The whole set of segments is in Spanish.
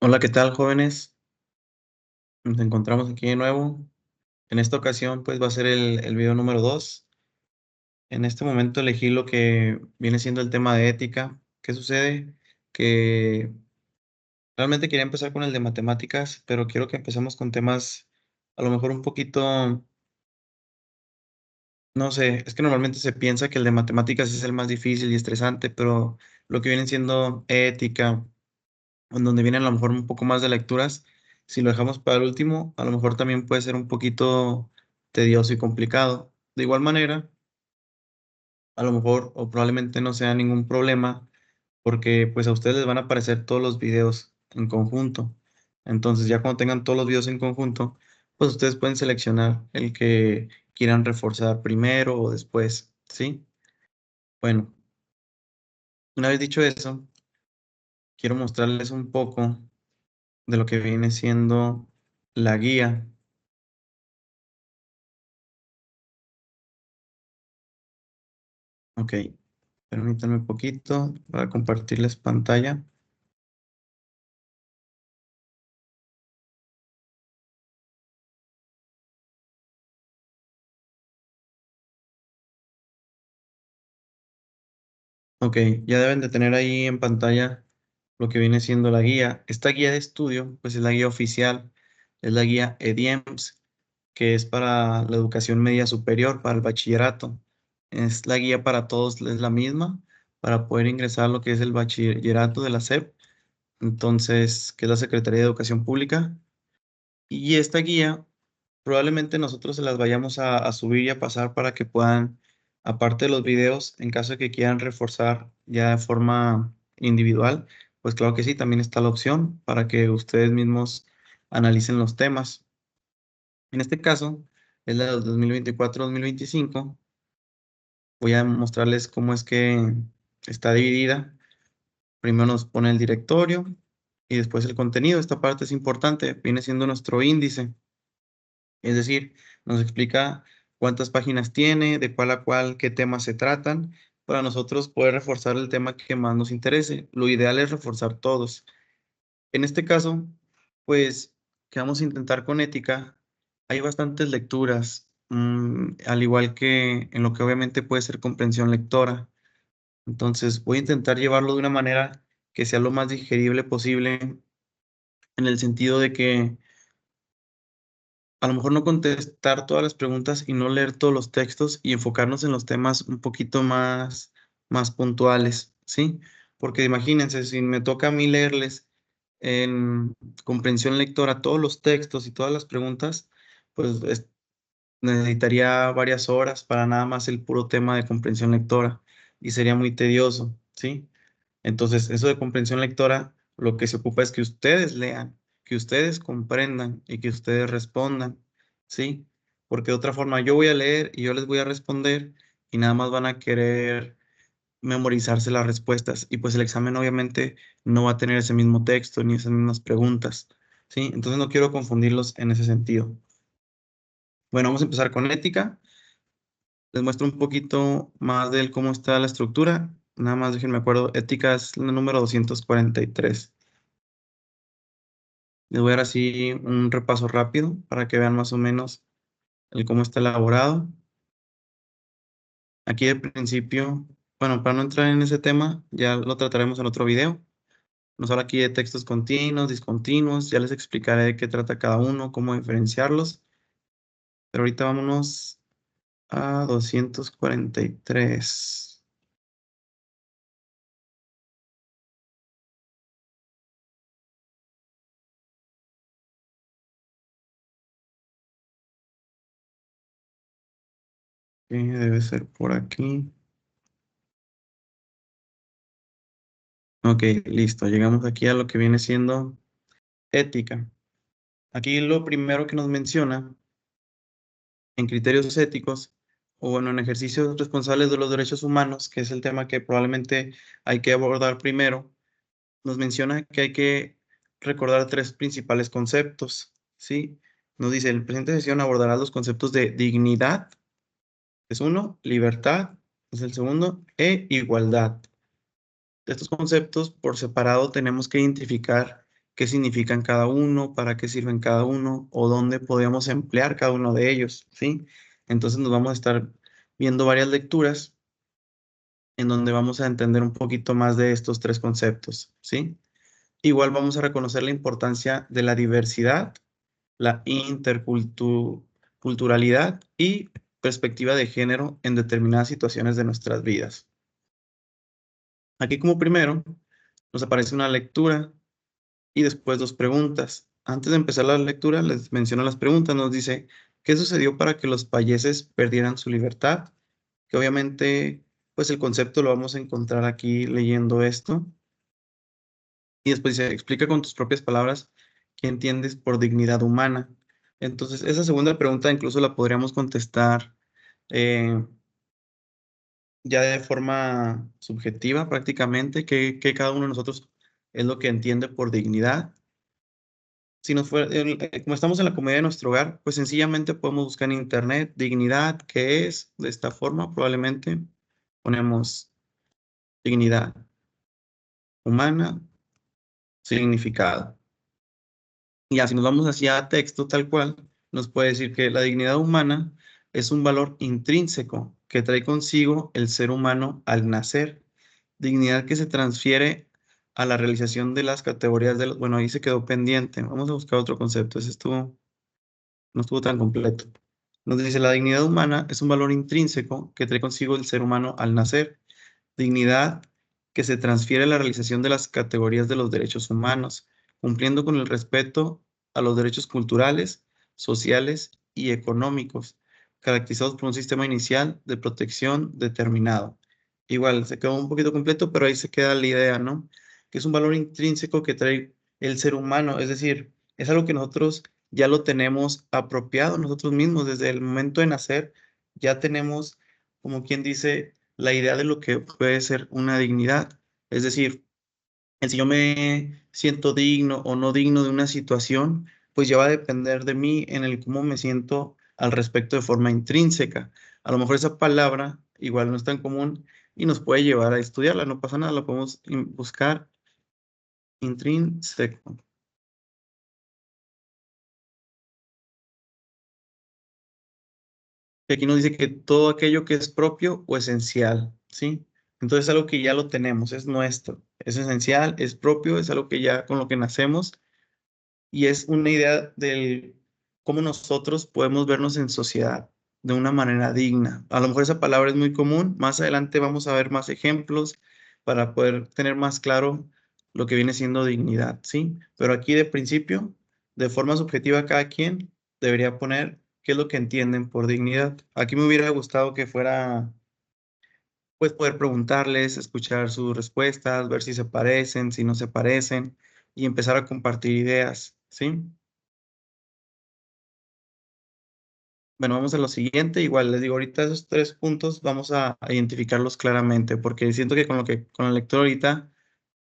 Hola, ¿qué tal, jóvenes? Nos encontramos aquí de nuevo. En esta ocasión, pues va a ser el video número 2. En este momento elegí lo que viene siendo el tema de ética. ¿Qué sucede? Que realmente quería empezar con el de matemáticas, pero quiero que empecemos con temas a lo mejor un poquito, no sé, es que normalmente se piensa que el de matemáticas es el más difícil y estresante, pero lo que viene siendo ética, en donde vienen a lo mejor un poco más de lecturas, si lo dejamos para el último, a lo mejor también puede ser un poquito tedioso y complicado. De igual manera, a lo mejor o probablemente no sea ningún problema porque pues a ustedes les van a aparecer todos los videos en conjunto. Entonces ya cuando tengan todos los videos en conjunto, pues ustedes pueden seleccionar el que quieran reforzar primero o después, ¿sí? Bueno, una vez dicho eso, quiero mostrarles un poco de lo que viene siendo la guía. Ok, permítanme un poquito para compartirles pantalla. Ok, ya deben de tener ahí en pantalla lo que viene siendo la guía. Esta guía de estudio, pues es la guía oficial, es la guía EDIEMS, que es para la educación media superior, para el bachillerato. Es la guía para todos, es la misma, para poder ingresar a lo que es el bachillerato de la SEP, entonces, que es la Secretaría de Educación Pública. Y esta guía probablemente nosotros se las vayamos a subir y a pasar para que puedan, aparte de los videos, en caso de que quieran reforzar ya de forma individual, pues claro que sí, también está la opción para que ustedes mismos analicen los temas. En este caso, es la de 2024-2025. Voy a mostrarles cómo es que está dividida. Primero nos pone el directorio y después el contenido. Esta parte es importante, viene siendo nuestro índice. Es decir, nos explica cuántas páginas tiene, de cuál a cuál, qué temas se tratan, para nosotros poder reforzar el tema que más nos interese. Lo ideal es reforzar todos. En este caso, pues, que vamos a intentar con ética, hay bastantes lecturas, al igual que en lo que obviamente puede ser comprensión lectora. Entonces, voy a intentar llevarlo de una manera que sea lo más digerible posible, en el sentido de que a lo mejor no contestar todas las preguntas y no leer todos los textos y enfocarnos en los temas un poquito más puntuales, ¿sí? Porque imagínense, si me toca a mí leerles en comprensión lectora todos los textos y todas las preguntas, pues necesitaría varias horas para nada más el puro tema de comprensión lectora y sería muy tedioso, ¿sí? Entonces, eso de comprensión lectora, lo que se ocupa es que ustedes lean, que ustedes comprendan y que ustedes respondan, ¿sí? Porque de otra forma yo voy a leer y yo les voy a responder y nada más van a querer memorizarse las respuestas y pues el examen obviamente no va a tener ese mismo texto ni esas mismas preguntas, ¿sí? Entonces no quiero confundirlos en ese sentido. Bueno, vamos a empezar con ética. Les muestro un poquito más de cómo está la estructura. Nada más déjenme acuerdo, ética es la número 243. Les voy a dar así un repaso rápido para que vean más o menos el cómo está elaborado. Aquí de principio, bueno, para no entrar en ese tema, ya lo trataremos en otro video. Nos habla aquí de textos continuos, discontinuos, ya les explicaré de qué trata cada uno, cómo diferenciarlos. Pero ahorita vámonos a 243. Debe ser por aquí. Ok, listo. Llegamos aquí a lo que viene siendo ética. Aquí lo primero que nos menciona en criterios éticos, o bueno, en ejercicios responsables de los derechos humanos, que es el tema que probablemente hay que abordar primero, nos menciona que hay que recordar tres principales conceptos, ¿sí? Nos dice, el presente sesión abordará los conceptos de dignidad, es uno, libertad, es el segundo, e igualdad. De estos conceptos, por separado, tenemos que identificar qué significan cada uno, para qué sirven cada uno o dónde podemos emplear cada uno de ellos, ¿sí? Entonces nos vamos a estar viendo varias lecturas en donde vamos a entender un poquito más de estos tres conceptos, ¿sí? Igual vamos a reconocer la importancia de la diversidad, la interculturalidad y perspectiva de género en determinadas situaciones de nuestras vidas. Aquí como primero nos aparece una lectura y después dos preguntas. Antes de empezar la lectura les menciono las preguntas. Nos dice, ¿qué sucedió para que los payeses perdieran su libertad? Que obviamente pues el concepto lo vamos a encontrar aquí leyendo esto. Y después dice, explica con tus propias palabras qué entiendes por dignidad humana. Entonces, esa segunda pregunta incluso la podríamos contestar eh, ya de forma subjetiva prácticamente, que cada uno de nosotros es lo que entiende por dignidad. Si nos fuera, como estamos en la comedia de nuestro hogar, pues sencillamente podemos buscar en internet dignidad, ¿qué es? De esta forma probablemente ponemos dignidad humana, significado. Y así nos vamos hacia texto tal cual, nos puede decir que la dignidad humana es un valor intrínseco que trae consigo el ser humano al nacer, dignidad que se transfiere a la realización de las categorías de los... Bueno, ahí se quedó pendiente. Vamos a buscar otro concepto. Ese estuvo, no estuvo tan completo. Nos dice, la dignidad humana es un valor intrínseco que trae consigo el ser humano al nacer, dignidad que se transfiere a la realización de las categorías de los derechos humanos, cumpliendo con el respeto a los derechos culturales, sociales y económicos, caracterizados por un sistema inicial de protección determinado. Igual, se quedó un poquito completo, pero ahí se queda la idea, ¿no? Que es un valor intrínseco que trae el ser humano, es decir, es algo que nosotros ya lo tenemos apropiado nosotros mismos desde el momento de nacer, ya tenemos, como quien dice, la idea de lo que puede ser una dignidad. Es decir, el si yo me siento digno o no digno de una situación, pues ya va a depender de mí en el cómo me siento al respecto de forma intrínseca. A lo mejor esa palabra igual no es tan común y nos puede llevar a estudiarla, no pasa nada, lo podemos buscar intrínseco. Y aquí nos dice que todo aquello que es propio o esencial, ¿sí? Entonces es algo que ya lo tenemos, es nuestro, es esencial, es propio, es algo que ya con lo que nacemos y es una idea del cómo nosotros podemos vernos en sociedad de una manera digna. A lo mejor esa palabra es muy común, más adelante vamos a ver más ejemplos para poder tener más claro lo que viene siendo dignidad, ¿sí? Pero aquí de principio, de forma subjetiva, cada quien debería poner qué es lo que entienden por dignidad. Aquí me hubiera gustado que fuera, pues, poder preguntarles, escuchar sus respuestas, ver si se parecen, si no se parecen y empezar a compartir ideas, ¿sí? Bueno, vamos a lo siguiente. Igual les digo, ahorita esos tres puntos vamos a identificarlos claramente, porque siento que con la lectura ahorita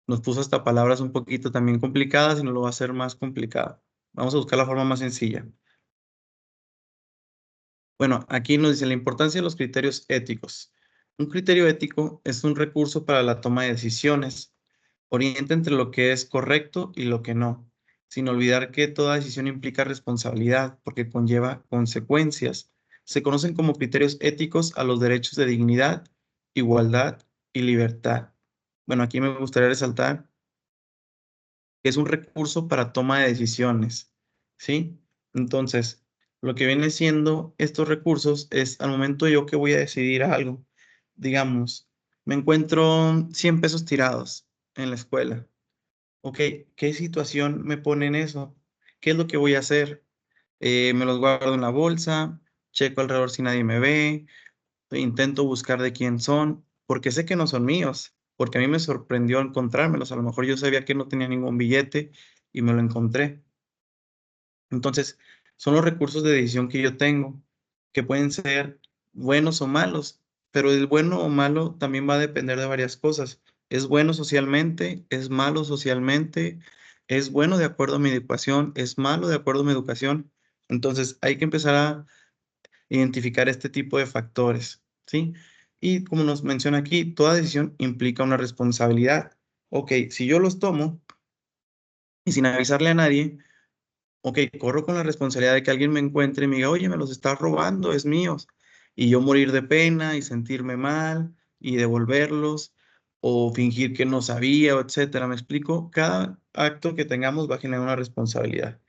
nos puso hasta palabras un poquito también complicadas y nos lo va a hacer más complicado. Vamos a buscar la forma más sencilla. Bueno, aquí nos dice la importancia de los criterios éticos. Un criterio ético es un recurso para la toma de decisiones. Orienta entre lo que es correcto y lo que no, sin olvidar que toda decisión implica responsabilidad porque conlleva consecuencias. Se conocen como criterios éticos a los derechos de dignidad, igualdad y libertad. Bueno, aquí me gustaría resaltar que es un recurso para toma de decisiones, ¿sí? Entonces, lo que viene siendo estos recursos es al momento yo que voy a decidir algo, digamos, me encuentro 100 pesos tirados en la escuela. Ok, ¿qué situación me pone en eso? ¿Qué es lo que voy a hacer? Me los guardo en la bolsa, checo alrededor si nadie me ve, intento buscar de quién son, porque sé que no son míos, porque a mí me sorprendió encontrármelos. A lo mejor yo sabía que no tenía ningún billete y me lo encontré. Entonces, son los recursos de decisión que yo tengo, que pueden ser buenos o malos, pero el bueno o malo también va a depender de varias cosas. ¿Es bueno socialmente? ¿Es malo socialmente? ¿Es bueno de acuerdo a mi educación? ¿Es malo de acuerdo a mi educación? Entonces, hay que empezar a identificar este tipo de factores, ¿sí? Y como nos menciona aquí, toda decisión implica una responsabilidad. Ok, si yo los tomo, y sin avisarle a nadie, ok, corro con la responsabilidad de que alguien me encuentre y me diga, oye, me los estás robando, es míos. Y yo morir de pena y sentirme mal y devolverlos o fingir que no sabía, o etcétera. ¿Me explico? Cada acto que tengamos va a generar una responsabilidad.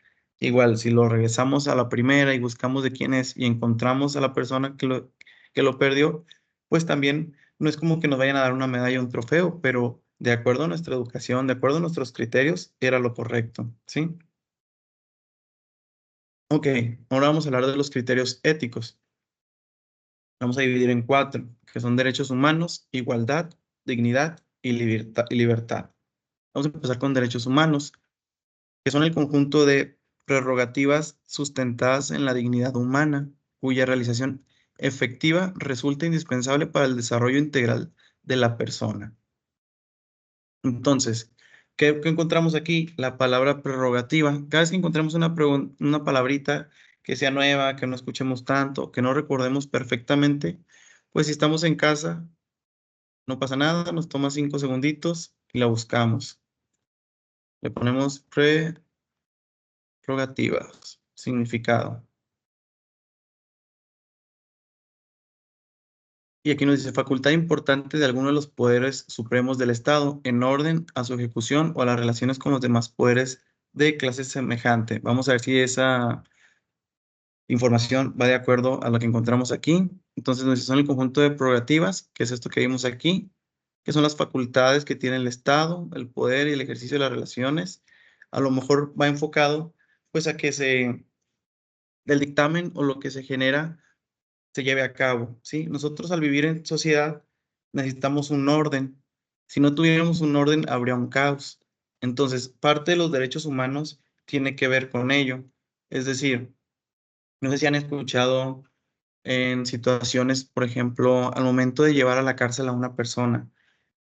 Igual, si lo regresamos a la primera y buscamos de quién es y encontramos a la persona que lo perdió, pues también no es como que nos vayan a dar una medalla o un trofeo, pero de acuerdo a nuestra educación, de acuerdo a nuestros criterios, era lo correcto, ¿sí? Ok, ahora vamos a hablar de los criterios éticos. Vamos a dividir en cuatro, que son derechos humanos, igualdad, dignidad y libertad. Vamos a empezar con derechos humanos, que son el conjunto de prerrogativas sustentadas en la dignidad humana, cuya realización efectiva resulta indispensable para el desarrollo integral de la persona. Entonces, ¿qué encontramos aquí? La palabra prerrogativa. Cada vez que encontremos una palabrita que sea nueva, que no escuchemos tanto, que no recordemos perfectamente, pues si estamos en casa, no pasa nada, nos toma 5 segunditos y la buscamos. Le ponemos prerrogativas, significado. Y aquí nos dice facultad importante de alguno de los poderes supremos del Estado en orden a su ejecución o a las relaciones con los demás poderes de clase semejante. Vamos a ver si esa información va de acuerdo a lo que encontramos aquí. Entonces, nos dice, son el conjunto de prerrogativas, que es esto que vimos aquí, que son las facultades que tiene el Estado, el poder y el ejercicio de las relaciones. A lo mejor va enfocado pues a que del dictamen o lo que se genera se lleve a cabo, ¿sí? Nosotros al vivir en sociedad necesitamos un orden. Si no tuviéramos un orden, habría un caos. Entonces, parte de los derechos humanos tiene que ver con ello. Es decir, no sé si han escuchado en situaciones, por ejemplo, al momento de llevar a la cárcel a una persona,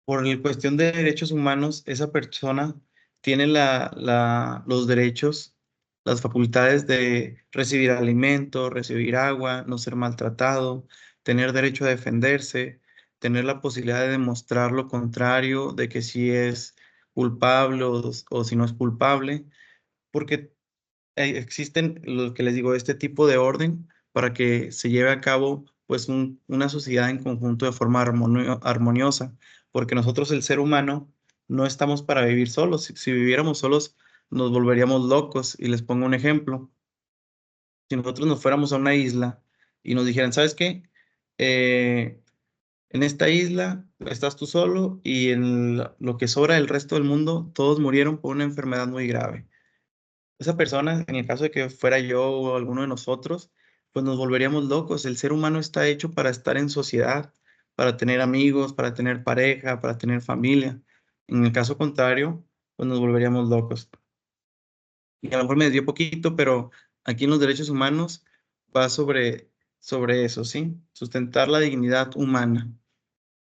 por la cuestión de derechos humanos, esa persona tiene los derechos, las facultades de recibir alimento, recibir agua, no ser maltratado, tener derecho a defenderse, tener la posibilidad de demostrar lo contrario, de que si es culpable o si no es culpable, porque existen, lo que les digo, este tipo de orden para que se lleve a cabo pues una sociedad en conjunto de forma armoniosa, porque nosotros el ser humano no estamos para vivir solos. Si viviéramos solos nos volveríamos locos. Y les pongo un ejemplo. Si nosotros nos fuéramos a una isla y nos dijeran, ¿sabes qué? Eh, en esta isla estás tú solo y en lo que sobra del resto del mundo, todos murieron por una enfermedad muy grave. Esa persona, en el caso de que fuera yo o alguno de nosotros, pues nos volveríamos locos. El ser humano está hecho para estar en sociedad, para tener amigos, para tener pareja, para tener familia. En el caso contrario, pues nos volveríamos locos. Y a lo mejor me desvió poquito, pero aquí en los derechos humanos va sobre eso, ¿sí? Sustentar la dignidad humana.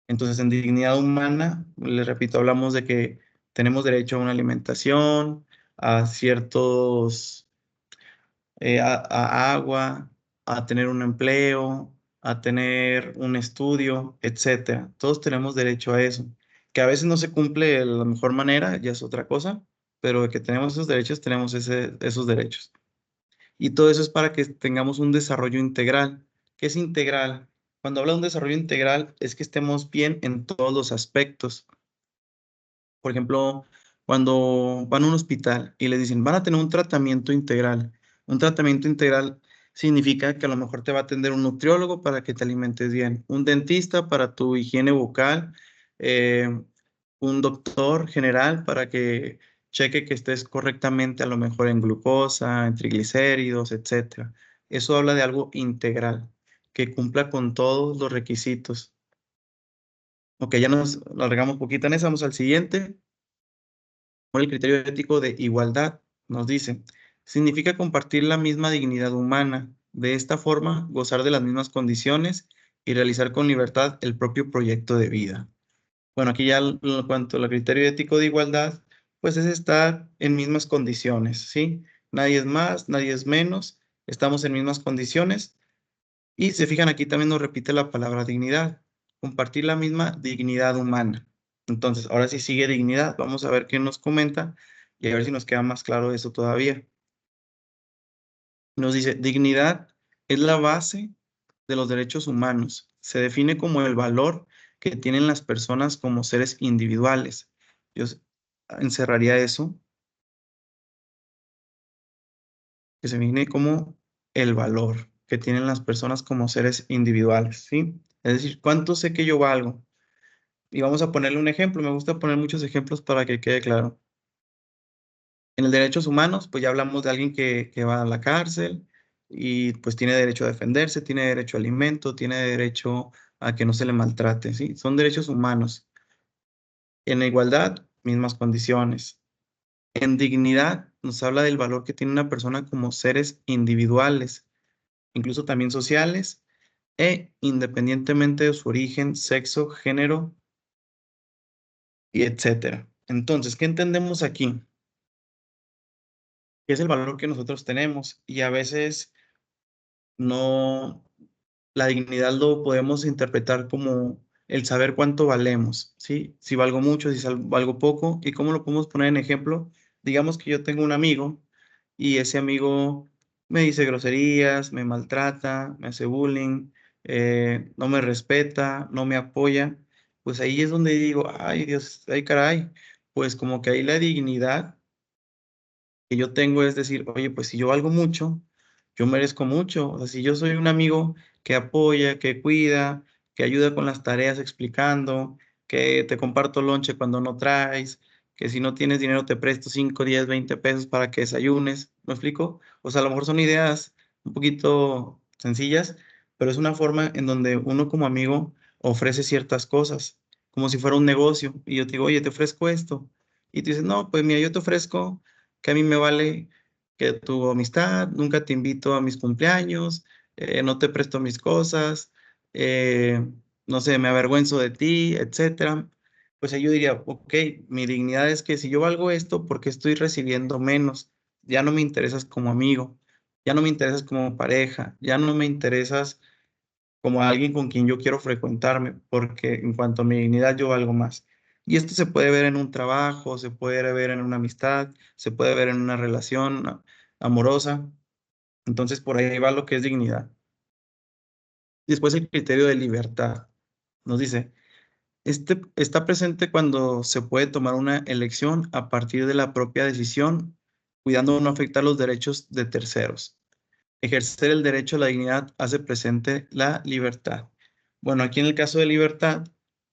Entonces, en dignidad humana, les repito, hablamos de que tenemos derecho a una alimentación, a ciertos a agua, a tener un empleo, a tener un estudio, etcétera. Todos tenemos derecho a eso. Que a veces no se cumple de la mejor manera, ya es otra cosa, pero de que tenemos esos derechos, tenemos esos derechos. Y todo eso es para que tengamos un desarrollo integral. ¿Qué es integral? Cuando habla de un desarrollo integral, es que estemos bien en todos los aspectos. Por ejemplo, cuando van a un hospital y les dicen, van a tener un tratamiento integral. Un tratamiento integral significa que a lo mejor te va a atender un nutriólogo para que te alimentes bien, un dentista para tu higiene bucal, eh, un doctor general para que cheque que estés correctamente a lo mejor en glucosa, en triglicéridos, etcétera. Eso habla de algo integral, que cumpla con todos los requisitos. Ok, ya nos alargamos un poquito en eso, vamos al siguiente. Por el criterio ético de igualdad, nos dice, significa compartir la misma dignidad humana, de esta forma gozar de las mismas condiciones y realizar con libertad el propio proyecto de vida. Bueno, aquí ya en cuanto al criterio ético de igualdad, pues es estar en mismas condiciones, ¿sí? Nadie es más, nadie es menos, estamos en mismas condiciones y se fijan aquí también nos repite la palabra dignidad, compartir la misma dignidad humana. Entonces, ahora sí sigue dignidad, vamos a ver qué nos comenta Y a ver si nos queda más claro eso todavía. Nos dice, dignidad es la base de los derechos humanos. Se define como el valor que tienen las personas como seres individuales. Yo encerraría eso, que se define como el valor que tienen las personas como seres individuales, ¿sí? Es decir, ¿cuánto sé que yo valgo? Y vamos a ponerle un ejemplo. Me gusta poner muchos ejemplos para que quede claro. En el derechos humanos, pues ya hablamos de alguien que va a la cárcel y pues tiene derecho a defenderse, tiene derecho a alimento, tiene derecho a que no se le maltrate, ¿sí? Son derechos humanos. En la igualdad, mismas condiciones. En dignidad, nos habla del valor que tiene una persona como seres individuales, incluso también sociales, e independientemente de su origen, sexo, género, y etcétera. Entonces, ¿qué entendemos aquí? Que es el valor que nosotros tenemos y a veces no, la dignidad lo podemos interpretar como el saber cuánto valemos, ¿sí? Si valgo mucho, si valgo poco, y cómo lo podemos poner en ejemplo. Digamos que yo tengo un amigo y ese amigo me dice groserías, me maltrata, me hace bullying, no me respeta, no me apoya. Pues ahí es donde digo, ay Dios, ay caray, pues como que ahí la dignidad que yo tengo es decir, oye, pues si yo valgo mucho, yo merezco mucho. O sea, si yo soy un amigo que apoya, que cuida, que ayuda con las tareas explicando, que te comparto lonche cuando no traes, que si no tienes dinero te presto 5, 10, 20 pesos para que desayunes. ¿Me explico? O sea, a lo mejor son ideas un poquito sencillas, pero es una forma en donde uno como amigo ofrece ciertas cosas, como si fuera un negocio. Y yo te digo, oye, te ofrezco esto. Y tú dices, no, pues mira, yo te ofrezco que a mí me vale que tu amistad, nunca te invito a mis cumpleaños, no te presto mis cosas, no sé, me avergüenzo de ti, etcétera. Pues ahí yo diría, ok, mi dignidad es que si yo valgo esto, ¿por qué estoy recibiendo menos? Ya no me interesas como amigo, ya no me interesas como pareja, ya no me interesas como alguien con quien yo quiero frecuentarme, porque en cuanto a mi dignidad yo valgo más. Y esto se puede ver en un trabajo, se puede ver en una amistad, se puede ver en una relación amorosa. Entonces por ahí va lo que es dignidad. Después el criterio de libertad. Nos dice, este está presente cuando se puede tomar una elección a partir de la propia decisión, cuidando no afectar los derechos de terceros. Ejercer el derecho a la dignidad hace presente la libertad. Bueno, aquí en el caso de libertad,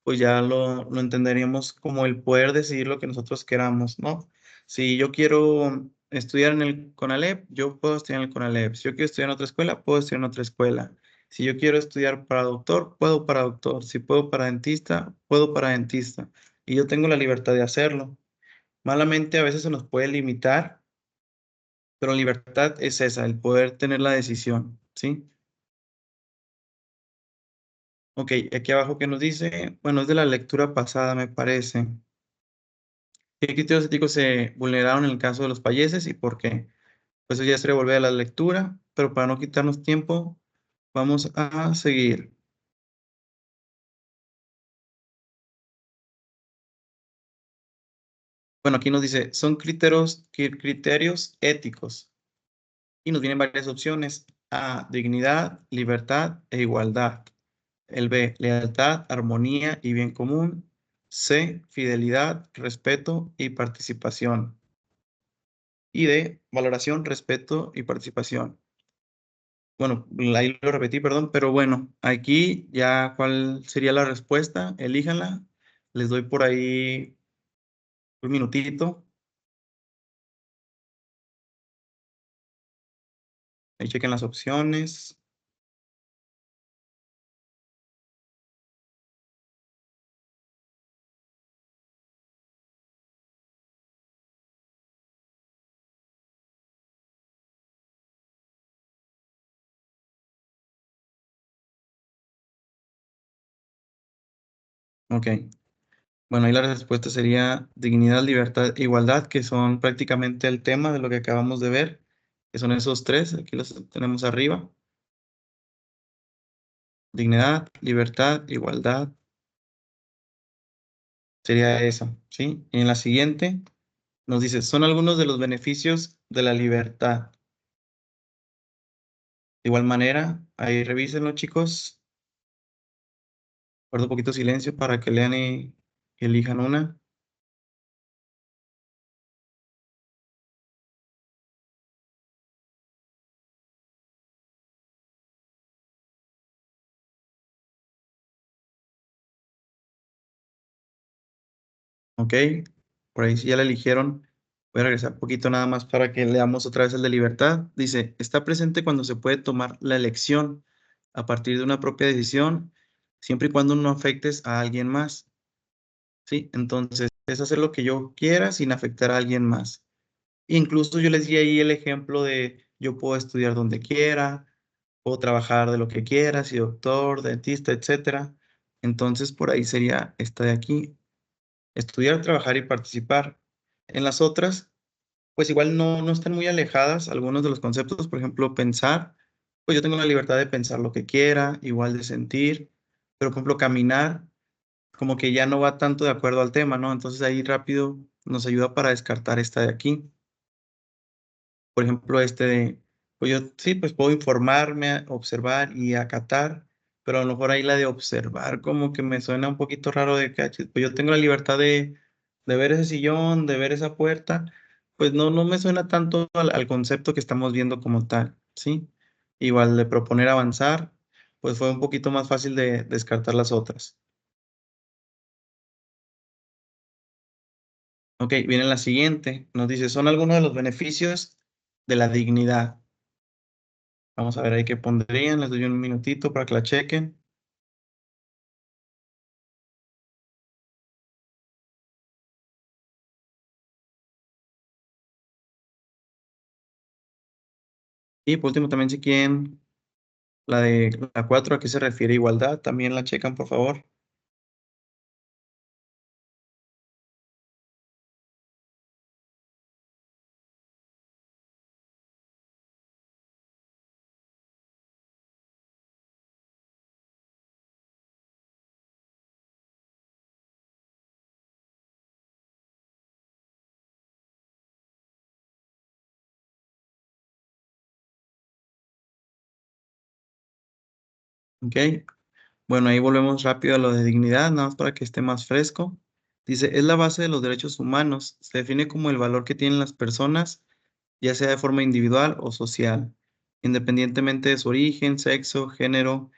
pues ya lo entenderíamos como el poder decidir lo que nosotros queramos, ¿no? Si yo quiero estudiar en el CONALEP, yo puedo estudiar en el CONALEP. Si yo quiero estudiar en otra escuela, puedo estudiar en otra escuela. Si yo quiero estudiar para doctor, puedo para doctor. Si puedo para dentista, puedo para dentista. Y yo tengo la libertad de hacerlo. Malamente a veces se nos puede limitar, pero libertad es esa, el poder tener la decisión, ¿sí? Ok, aquí abajo que nos dice, bueno, es de la lectura pasada, me parece. ¿Qué criterios éticos se vulneraron en el caso de los payeses y por qué? Pues eso ya sería volver a la lectura, pero para no quitarnos tiempo, vamos a seguir. Bueno, aquí nos dice, son criterios éticos y nos vienen varias opciones. A, dignidad, libertad e igualdad. El B, lealtad, armonía y bien común. C, fidelidad, respeto y participación. Y D, valoración, respeto y participación. Bueno, ahí lo repetí, perdón, pero bueno, aquí ya cuál sería la respuesta, elíjanla. Les doy por ahí un minutito, ahí chequen las opciones. Ok, bueno, ahí la respuesta sería dignidad, libertad e igualdad, que son prácticamente el tema de lo que acabamos de ver, que son esos tres, aquí los tenemos arriba. Dignidad, libertad, igualdad, sería esa, ¿sí? Y en la siguiente Nos dice, son algunos de los beneficios de la libertad. De igual manera, ahí revísenlo, chicos. Guardo un poquito de silencio para que lean y elijan una. Ok, por ahí sí ya la eligieron. Voy a regresar un poquito nada más para que leamos otra vez el de libertad. Dice, está presente cuando se puede tomar la elección a partir de una propia decisión, siempre y cuando no afectes a alguien más. ¿Sí? Entonces, es hacer lo que yo quiera sin afectar a alguien más. Incluso yo les di ahí el ejemplo de yo puedo estudiar donde quiera, puedo trabajar de lo que quiera, si doctor, dentista, etcétera. Entonces, por ahí sería esta de aquí, estudiar, trabajar y participar. En las otras, pues igual no están muy alejadas algunos de los conceptos, por ejemplo, pensar, pues yo tengo la libertad de pensar lo que quiera, igual de sentir, pero por ejemplo, caminar, como que ya no va tanto de acuerdo al tema, ¿no? Entonces ahí rápido nos ayuda para descartar esta de aquí. Por ejemplo, este de, pues yo sí, pues puedo informarme, observar y acatar, pero a lo mejor ahí la de observar como que me suena un poquito raro de que, pues yo tengo la libertad de ver ese sillón, de ver esa puerta, pues no me suena tanto al concepto que estamos viendo como tal, ¿sí? Igual de proponer avanzar, pues fue un poquito más fácil de descartar las otras. Ok, viene la siguiente, nos dice, son algunos de los beneficios de la dignidad. Vamos a ver ahí qué pondrían. Les doy un minutito para que la chequen. Y por último, también si quieren la de la 4 ¿a qué se refiere igualdad? También la checan, por favor. Ok. Bueno, ahí volvemos rápido a lo de dignidad, nada más para que esté más fresco. Dice, es la base de los derechos humanos. Se define como el valor que tienen las personas, ya sea de forma individual o social, independientemente de su origen, sexo, género,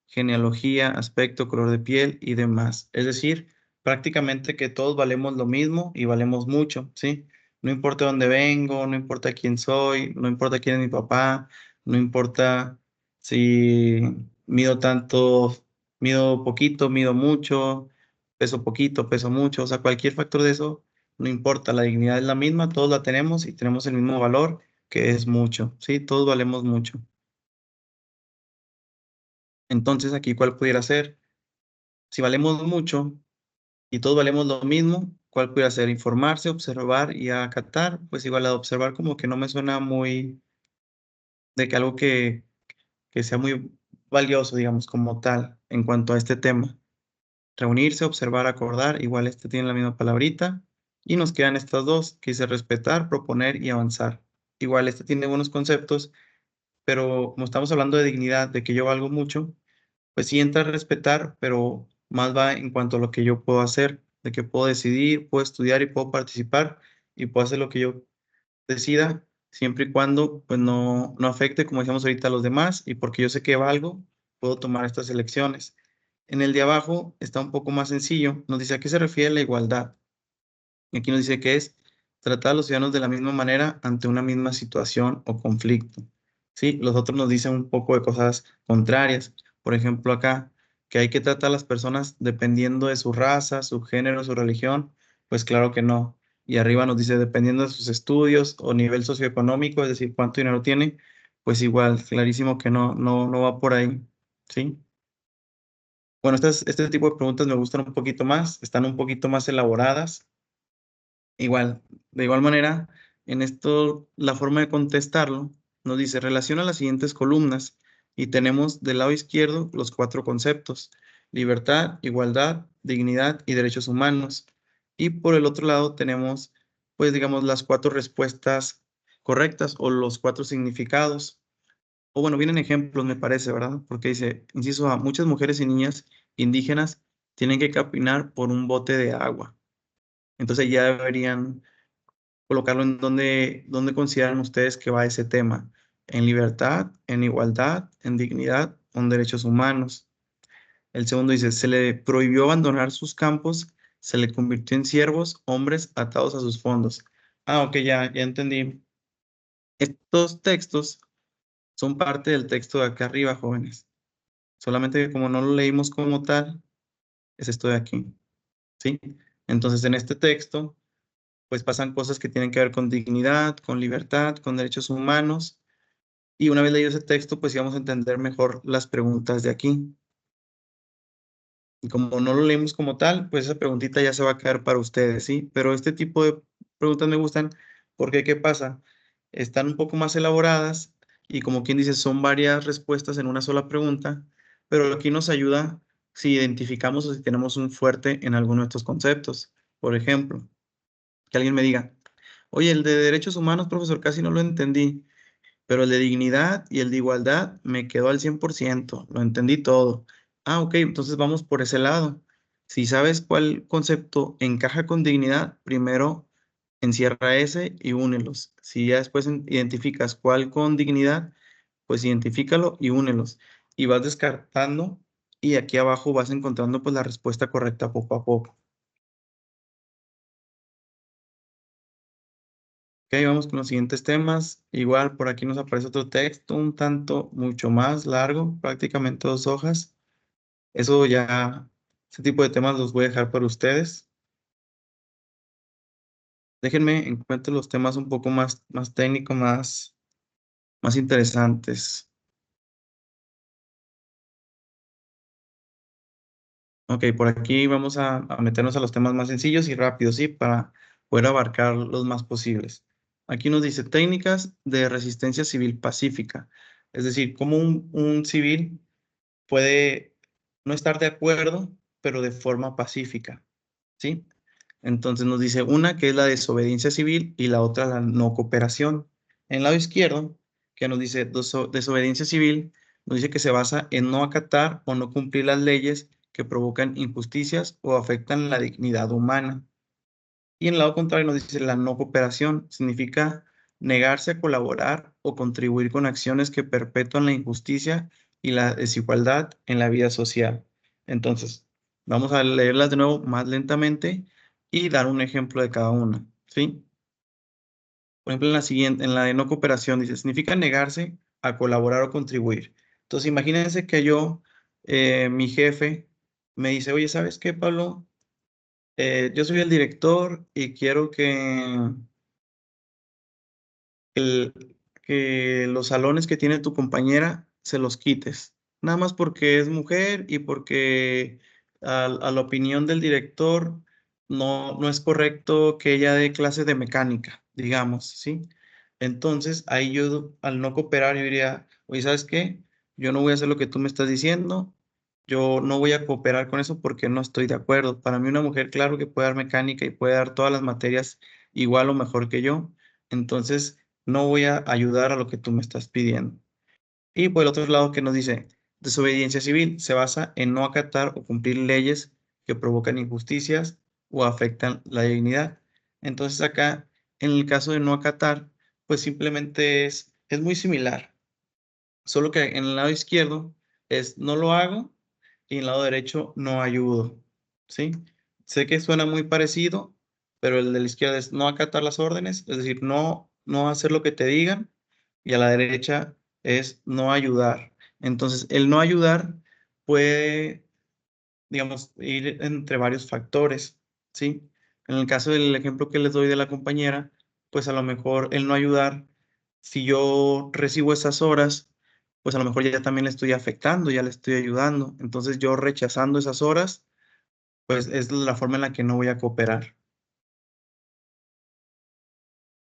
genealogía, aspecto, color de piel y demás. Es decir, prácticamente que todos valemos lo mismo y valemos mucho, ¿sí? No importa dónde vengo, no importa quién soy, no importa quién es mi papá, no importa si mido tanto, mido poquito, mido mucho, peso poquito, peso mucho, o sea, cualquier factor de eso no importa, la dignidad es la misma, todos la tenemos y tenemos el mismo valor, que es mucho, ¿sí? Todos valemos mucho. Entonces, aquí, ¿cuál pudiera ser? Si valemos mucho y todos valemos lo mismo, ¿cuál pudiera ser? Informarse, observar y acatar. Pues igual la de observar como que no me suena muy, de que algo que sea muy valioso, digamos, como tal, en cuanto a este tema. Reunirse, observar, acordar, igual este tiene la misma palabrita. Y nos quedan estas dos, que dice respetar, proponer y avanzar. Igual este tiene buenos conceptos, pero como estamos hablando de dignidad, de que yo valgo mucho, pues sí entra a respetar, pero más va en cuanto a lo que yo puedo hacer, de que puedo decidir, puedo estudiar y puedo participar y puedo hacer lo que yo decida, siempre y cuando pues no afecte, como decíamos ahorita, a los demás y porque yo sé que valgo, puedo tomar estas elecciones. En el de abajo está un poco más sencillo, nos dice a qué se refiere la igualdad. Y aquí nos dice que es tratar a los ciudadanos de la misma manera ante una misma situación o conflicto. Sí, los otros nos dicen un poco de cosas contrarias. Por ejemplo, acá, que hay que tratar a las personas dependiendo de su raza, su género, su religión. Pues claro que no. Y arriba nos dice dependiendo de sus estudios o nivel socioeconómico, es decir, cuánto dinero tiene, pues igual, clarísimo que no va por ahí. ¿Sí? Bueno, este tipo de preguntas me gustan un poquito más, están un poquito más elaboradas. Igual, de igual manera, en esto la forma de contestarlo nos dice relaciona las siguientes columnas y tenemos del lado izquierdo los cuatro conceptos: libertad, igualdad, dignidad y derechos humanos. Y por el otro lado tenemos pues digamos las 4 respuestas correctas o los 4 significados. O bueno, vienen ejemplos, me parece, ¿verdad? Porque dice, inciso A, muchas mujeres y niñas indígenas tienen que caminar por un bote de agua. Entonces ya deberían colocarlo en donde consideran ustedes que va ese tema. En libertad, en igualdad, en dignidad, en derechos humanos. El segundo dice, se le prohibió abandonar sus campos, se le convirtió en siervos, hombres atados a sus fondos. Ah, ok, ya entendí. Estos textos son parte del texto de acá arriba, jóvenes. Solamente que como no lo leímos como tal, es esto de aquí, ¿sí? Entonces, en este texto, pues pasan cosas que tienen que ver con dignidad, con libertad, con derechos humanos. Y una vez leído ese texto, pues íbamos a entender mejor las preguntas de aquí. Y como no lo leímos como tal, pues esa preguntita ya se va a quedar para ustedes, ¿sí? Pero este tipo de preguntas me gustan porque, ¿qué pasa? Están un poco más elaboradas y como quien dice, son varias respuestas en una sola pregunta, pero aquí nos ayuda si identificamos o si tenemos un fuerte en alguno de estos conceptos. Por ejemplo, que alguien me diga, oye, el de derechos humanos, profesor, casi no lo entendí. Pero el de dignidad y el de igualdad me quedó al 100%, lo entendí todo. Ah, ok, entonces vamos por ese lado. Si sabes cuál concepto encaja con dignidad, primero encierra ese y únelos. Si ya después identificas cuál con dignidad, pues identifícalo y únelos. Y vas descartando y aquí abajo vas encontrando pues la respuesta correcta poco a poco. Ok, vamos con los siguientes temas. Igual por aquí nos aparece otro texto, un tanto mucho más largo, prácticamente 2 hojas. Eso ya, ese tipo de temas los voy a dejar para ustedes. Déjenme encuentro los temas un poco más técnicos, más interesantes. Ok, por aquí vamos a meternos a los temas más sencillos y rápidos, ¿sí? Para poder abarcar los más posibles. Aquí nos dice técnicas de resistencia civil pacífica. Es decir, cómo un civil puede no estar de acuerdo, pero de forma pacífica, ¿sí? Entonces nos dice una que es la desobediencia civil y la otra la no cooperación. En el lado izquierdo, que nos dice desobediencia civil, nos dice que se basa en no acatar o no cumplir las leyes que provocan injusticias o afectan la dignidad humana. Y en el lado contrario nos dice la no cooperación, significa negarse a colaborar o contribuir con acciones que perpetúan la injusticia y la desigualdad en la vida social. Entonces, vamos a leerlas de nuevo más lentamente y dar un ejemplo de cada una, ¿sí? Por ejemplo, en la siguiente, en la de no cooperación, dice, significa negarse a colaborar o contribuir. Entonces, imagínense que yo, mi jefe, me dice, oye, ¿sabes qué, Pablo? Yo soy el director y quiero que los salones que tiene tu compañera se los quites. Nada más porque es mujer y porque a la opinión del director no es correcto que ella dé clase de mecánica, digamos, ¿sí? Entonces, ahí yo, al no cooperar, yo diría, oye, ¿sabes qué? Yo no voy a hacer lo que tú me estás diciendo, yo no voy a cooperar con eso porque no estoy de acuerdo. Para mí una mujer, claro que puede dar mecánica y puede dar todas las materias igual o mejor que yo. Entonces, no voy a ayudar a lo que tú me estás pidiendo. Y por el otro lado, que nos dice, desobediencia civil se basa en no acatar o cumplir leyes que provocan injusticias o afectan la dignidad. Entonces acá, en el caso de no acatar, pues simplemente es muy similar, solo que en el lado izquierdo es no lo hago y en el lado derecho no ayudo, ¿sí? Sé que suena muy parecido, pero el de la izquierda es no acatar las órdenes, es decir, no hacer lo que te digan, y a la derecha es no ayudar. Entonces, el no ayudar puede, digamos, ir entre varios factores, ¿sí? En el caso del ejemplo que les doy de la compañera, pues a lo mejor el no ayudar, si yo recibo esas horas, pues a lo mejor ya también le estoy afectando, ya le estoy ayudando. Entonces yo rechazando esas horas, pues es la forma en la que no voy a cooperar.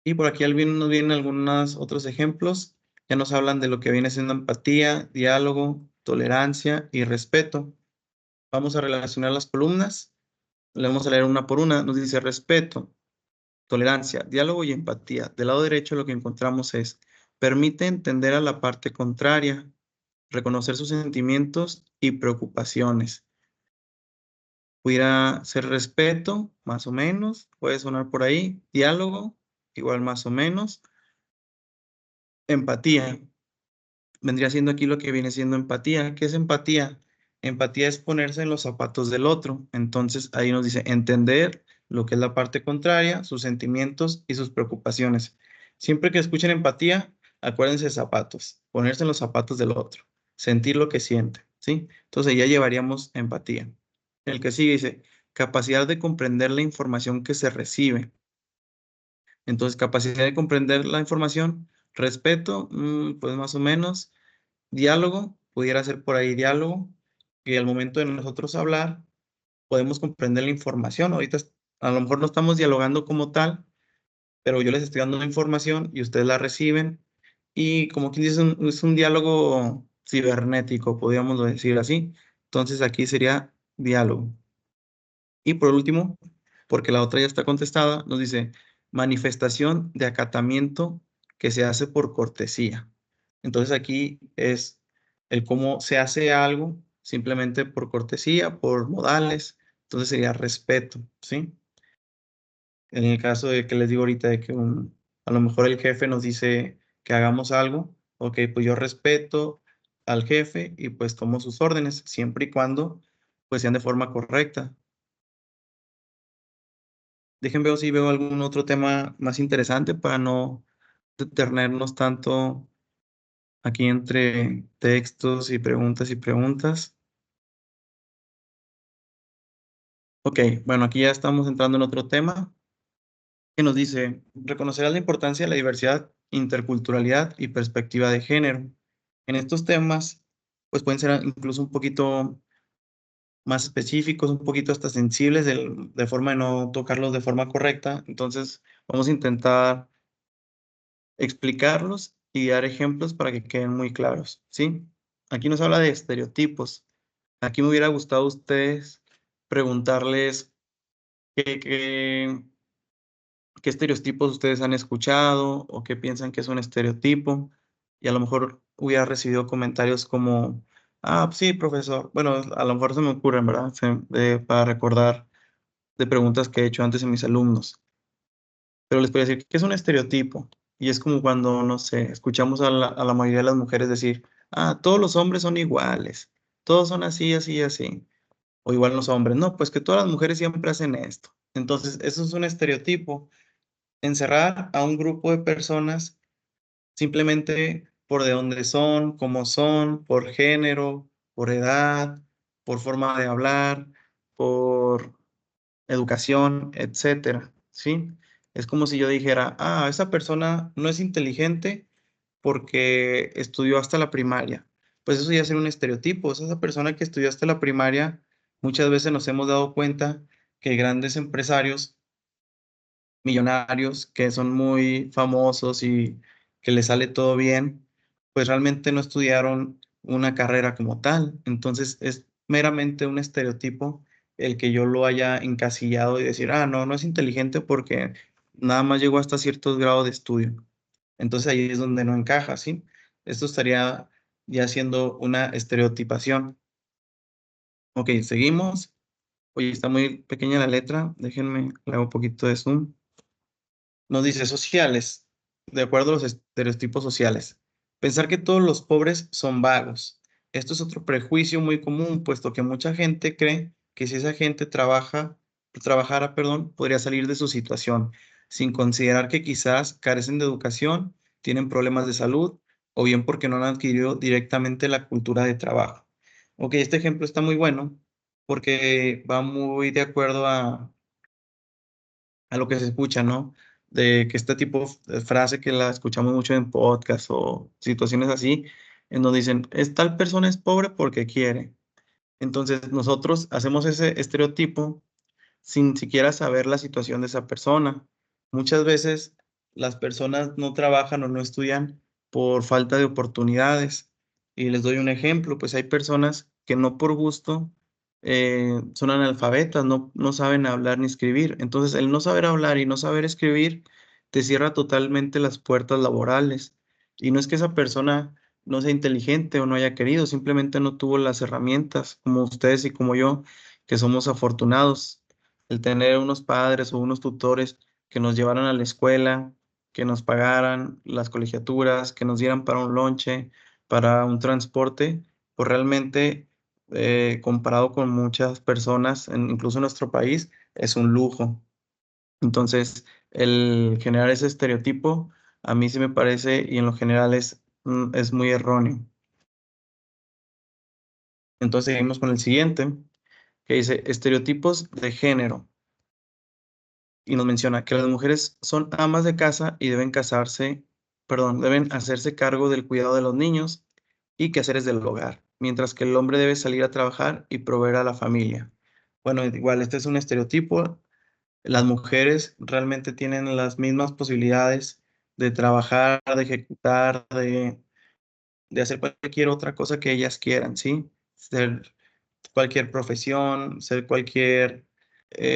Y por aquí nos vienen algunos otros ejemplos. Ya nos hablan de lo que viene siendo empatía, diálogo, tolerancia y respeto. Vamos a relacionar las columnas. Le vamos a leer una por una. Nos dice respeto. Tolerancia, diálogo y empatía. Del lado derecho lo que encontramos es, permite entender a la parte contraria, reconocer sus sentimientos y preocupaciones. Pudiera ser respeto, más o menos, puede sonar por ahí. Diálogo, igual más o menos. Empatía, vendría siendo aquí lo que viene siendo empatía. ¿Qué es empatía? Empatía es ponerse en los zapatos del otro. Entonces ahí nos dice entender lo que es la parte contraria, sus sentimientos y sus preocupaciones. Siempre que escuchen empatía, acuérdense de zapatos, ponerse en los zapatos del otro, sentir lo que siente, ¿sí? Entonces ya llevaríamos empatía. El que sigue dice capacidad de comprender la información que se recibe. Entonces, capacidad de comprender la información, respeto, pues más o menos. Diálogo, pudiera ser por ahí diálogo, que al momento de nosotros hablar, podemos comprender la información. Ahorita a lo mejor no estamos dialogando como tal, pero yo les estoy dando la información y ustedes la reciben. Y como quien dice, es un diálogo cibernético, podríamos decir así. Entonces aquí sería diálogo. Y por último, porque la otra ya está contestada, nos dice manifestación de acatamiento que se hace por cortesía. Entonces aquí es el cómo se hace algo simplemente por cortesía, por modales. Entonces sería respeto, ¿sí? En el caso de que les digo ahorita de que a lo mejor el jefe nos dice que hagamos algo, ok, pues yo respeto al jefe y pues tomo sus órdenes, siempre y cuando pues sean de forma correcta. Dejen ver si veo algún otro tema más interesante para no detenernos tanto aquí entre textos y preguntas y preguntas. Ok, bueno, aquí ya estamos entrando en otro tema que nos dice, reconocerás la importancia de la diversidad, interculturalidad y perspectiva de género. En estos temas, pues pueden ser incluso un poquito más específicos, un poquito hasta sensibles de forma de no tocarlos de forma correcta. Entonces, vamos a intentar explicarlos y dar ejemplos para que queden muy claros, ¿sí? Aquí nos habla de estereotipos. Aquí me hubiera gustado a ustedes preguntarles qué, qué, qué estereotipos ustedes han escuchado o qué piensan que es un estereotipo. Y a lo mejor hubiera recibido comentarios como, ah, sí, profesor. Bueno, a lo mejor se me ocurren, ¿verdad? Para recordar de preguntas que he hecho antes en mis alumnos. Pero les podría decir que es un estereotipo. Y es como cuando, no sé, escuchamos a la mayoría de las mujeres decir, ah, todos los hombres son iguales, todos son así, así, así. O igual los hombres, no, pues que todas las mujeres siempre hacen esto. Entonces, eso es un estereotipo. Encerrar a un grupo de personas simplemente por de dónde son, cómo son, por género, por edad, por forma de hablar, por educación, etcétera, ¿sí? Es como si yo dijera, ah, esa persona no es inteligente porque estudió hasta la primaria. Pues eso ya sería un estereotipo. Esa persona que estudió hasta la primaria, muchas veces nos hemos dado cuenta que grandes empresarios millonarios que son muy famosos y que les sale todo bien, pues realmente no estudiaron una carrera como tal. Entonces es meramente un estereotipo el que yo lo haya encasillado y decir, ah, no, no es inteligente porque nada más llegó hasta cierto grado de estudio. Entonces ahí es donde no encaja, ¿sí? Esto estaría ya siendo una estereotipación. Ok, seguimos. Oye, está muy pequeña la letra. Déjenme, le hago un poquito de zoom. Nos dice sociales, de acuerdo a los estereotipos sociales. Pensar que todos los pobres son vagos. Esto es otro prejuicio muy común, puesto que mucha gente cree que si esa gente trabajara, perdón, podría salir de su situación, sin considerar que quizás carecen de educación, tienen problemas de salud o bien porque no han adquirido directamente la cultura de trabajo. Ok, este ejemplo está muy bueno porque va muy de acuerdo a lo que se escucha, ¿no? De que este tipo de frase que la escuchamos mucho en podcast o situaciones así, en donde dicen, es tal persona es pobre porque quiere. Entonces nosotros hacemos ese estereotipo sin siquiera saber la situación de esa persona. Muchas veces las personas no trabajan o no estudian por falta de oportunidades. Y les doy un ejemplo, pues hay personas que no por gusto son analfabetas, no saben hablar ni escribir. Entonces, el no saber hablar y no saber escribir te cierra totalmente las puertas laborales. Y no es que esa persona no sea inteligente o no haya querido, simplemente no tuvo las herramientas, como ustedes y como yo, que somos afortunados, el tener unos padres o unos tutores que nos llevaran a la escuela, que nos pagaran las colegiaturas, que nos dieran para un lonche, para un transporte, pues realmente comparado con muchas personas, incluso en nuestro país, es un lujo. Entonces, el generar ese estereotipo, a mí sí me parece, y en lo general es muy erróneo. Entonces, seguimos con el siguiente, que dice estereotipos de género. Y nos menciona que las mujeres son amas de casa y deben casarse, perdón, deben hacerse cargo del cuidado de los niños y quehaceres del hogar, mientras que el hombre debe salir a trabajar y proveer a la familia. Bueno, igual este es un estereotipo. Las mujeres realmente tienen las mismas posibilidades de trabajar, de ejecutar, de hacer cualquier otra cosa que ellas quieran, ¿sí? Ser cualquier profesión, ser cualquier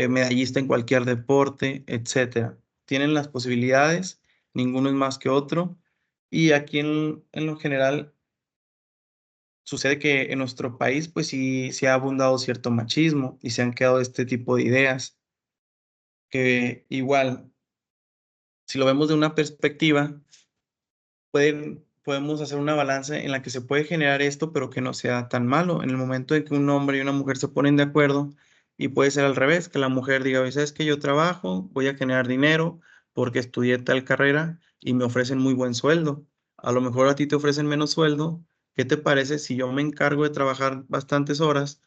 medallista en cualquier deporte, etcétera. Tienen las posibilidades, ninguno es más que otro. Y aquí en lo general sucede que en nuestro país pues sí se ha abundado cierto machismo y se han quedado este tipo de ideas que igual, si lo vemos de una perspectiva, podemos hacer una balanza en la que se puede generar esto, pero que no sea tan malo. En el momento en que un hombre y una mujer se ponen de acuerdo, y puede ser al revés, que la mujer diga: "Oye, ¿sabes qué? Yo trabajo, voy a generar dinero porque estudié tal carrera y me ofrecen muy buen sueldo. A lo mejor a ti te ofrecen menos sueldo. ¿Qué te parece si yo me encargo de trabajar bastantes horas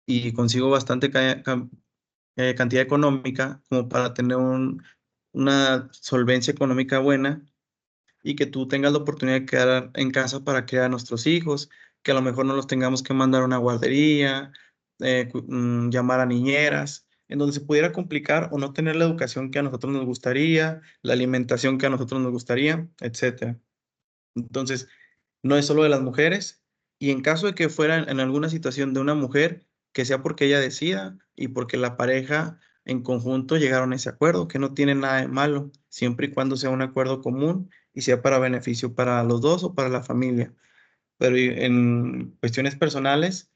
y consigo bastante cantidad económica como para tener una solvencia económica buena y que tú tengas la oportunidad de quedar en casa para criar a nuestros hijos, que a lo mejor no los tengamos que mandar a una guardería, llamar a niñeras, en donde se pudiera complicar o no tener la educación que a nosotros nos gustaría, la alimentación que a nosotros nos gustaría, etcétera? Entonces, no es solo de las mujeres, y en caso de que fuera en alguna situación de una mujer, que sea porque ella decida y porque la pareja en conjunto llegaron a ese acuerdo, que no tiene nada de malo, siempre y cuando sea un acuerdo común y sea para beneficio para los dos o para la familia. Pero en cuestiones personales,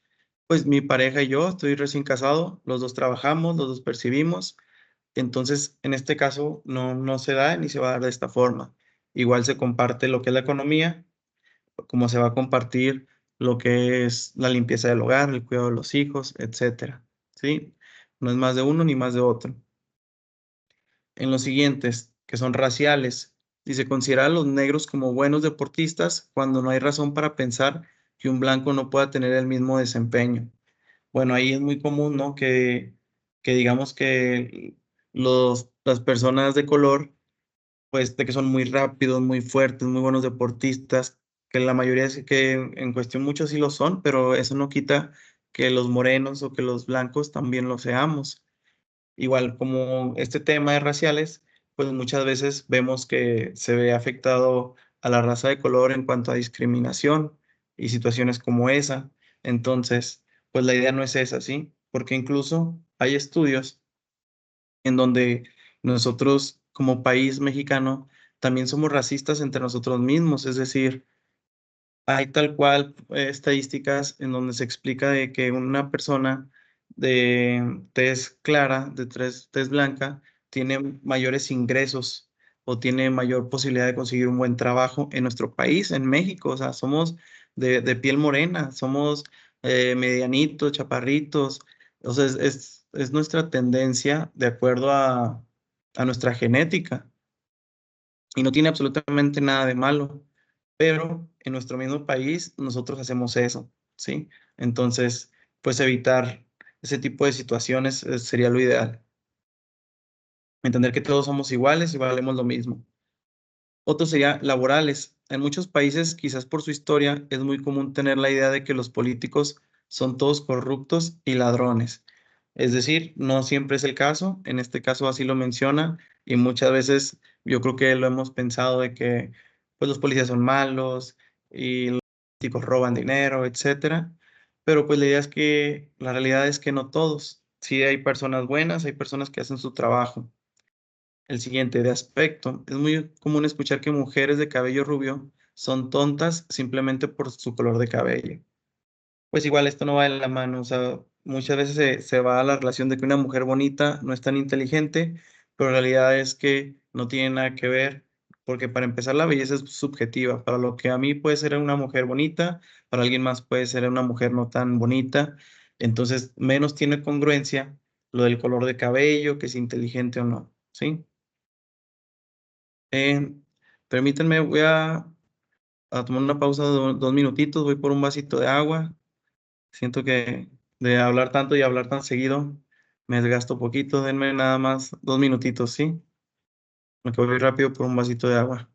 pues mi pareja y yo, estoy recién casado, los dos trabajamos, los dos percibimos, entonces en este caso no se da ni se va a dar de esta forma. Igual se comparte lo que es la economía, como se va a compartir lo que es la limpieza del hogar, el cuidado de los hijos, etcétera, ¿sí? No es más de uno ni más de otro. En los siguientes, que son raciales, dice: considera a los negros como buenos deportistas cuando no hay razón para pensar que un blanco no pueda tener el mismo desempeño. Bueno, ahí es muy común, ¿no? Que digamos que las personas de color pues, de que son muy rápidos, muy fuertes, muy buenos deportistas, que la mayoría es que en cuestión muchos sí lo son, pero eso no quita que los morenos o que los blancos también lo seamos. Igual como este tema de raciales, pues muchas veces vemos que se ve afectado a la raza de color en cuanto a discriminación y situaciones como esa. Entonces, pues la idea no es esa, ¿sí? Porque incluso hay estudios en donde nosotros como país mexicano también somos racistas entre nosotros mismos, es decir, hay tal cual estadísticas en donde se explica de que una persona de tez clara, de tez blanca, tiene mayores ingresos o tiene mayor posibilidad de conseguir un buen trabajo en nuestro país, en México. O sea, somos de piel morena, somos medianitos, chaparritos. O sea, es nuestra tendencia de acuerdo a nuestra genética y no tiene absolutamente nada de malo, pero en nuestro mismo país nosotros hacemos eso, ¿sí? Entonces, pues evitar ese tipo de situaciones sería lo ideal. Entender que todos somos iguales y valemos lo mismo. Otro sería laborales. En muchos países, quizás por su historia, es muy común tener la idea de que los políticos son todos corruptos y ladrones. Es decir, no siempre es el caso. En este caso así lo menciona y muchas veces yo creo que lo hemos pensado de que pues los policías son malos y los políticos roban dinero, etcétera. pero pues la idea es que la realidad es que no todos. Sí hay personas buenas, hay personas que hacen su trabajo. El siguiente, de aspecto. Es muy común escuchar que mujeres de cabello rubio son tontas simplemente por su color de cabello. Pues igual esto no va de la mano, o sea, muchas veces se va a la relación de que una mujer bonita no es tan inteligente, pero la realidad es que no tiene nada que ver, porque para empezar la belleza es subjetiva. Para lo que a mí puede ser una mujer bonita, para alguien más puede ser una mujer no tan bonita. Entonces, menos tiene congruencia lo del color de cabello, que es inteligente o no, ¿sí? Eh, permítanme, voy a tomar una pausa de 2 minutitos, voy por un vasito de agua. Siento que de hablar tanto y hablar tan seguido me desgasto poquito. Denme nada más 2 minutitos, ¿sí? Me voy rápido por un vasito de agua.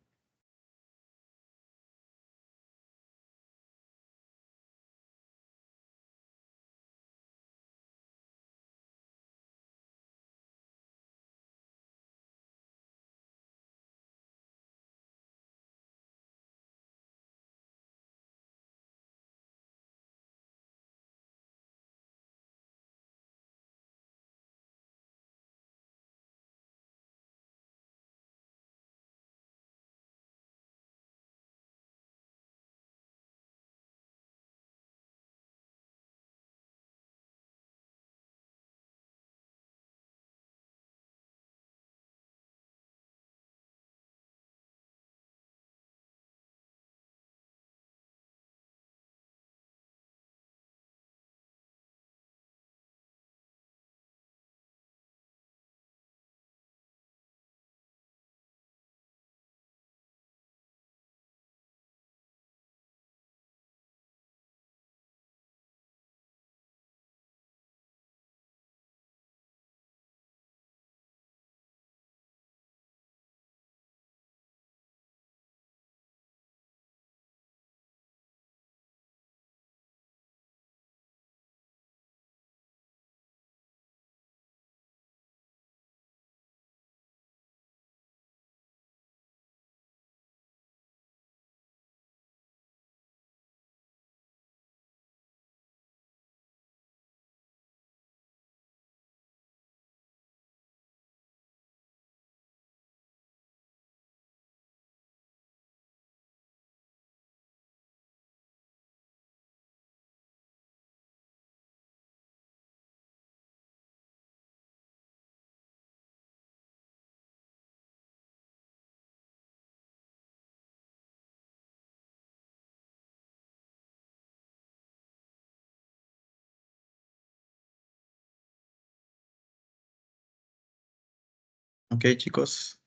Ok, chicos,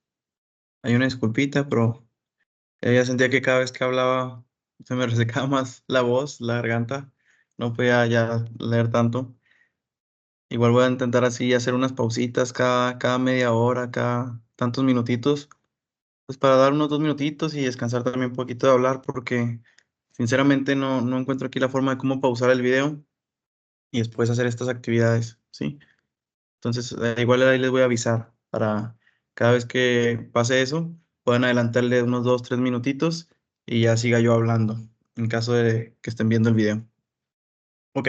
hay una disculpita, pero ya sentía que cada vez que hablaba se me resecaba más la voz, la garganta. No podía ya leer tanto. Igual voy a intentar así hacer unas pausitas cada media hora, cada tantos minutitos, pues para dar unos 2 minutitos y descansar también un poquito de hablar, porque sinceramente no encuentro aquí la forma de cómo pausar el video y después hacer estas actividades, ¿sí? Entonces, igual ahí les voy a avisar para cada vez que pase eso, puedan adelantarle unos 2, 3 minutitos y ya siga yo hablando, en caso de que estén viendo el video. Ok,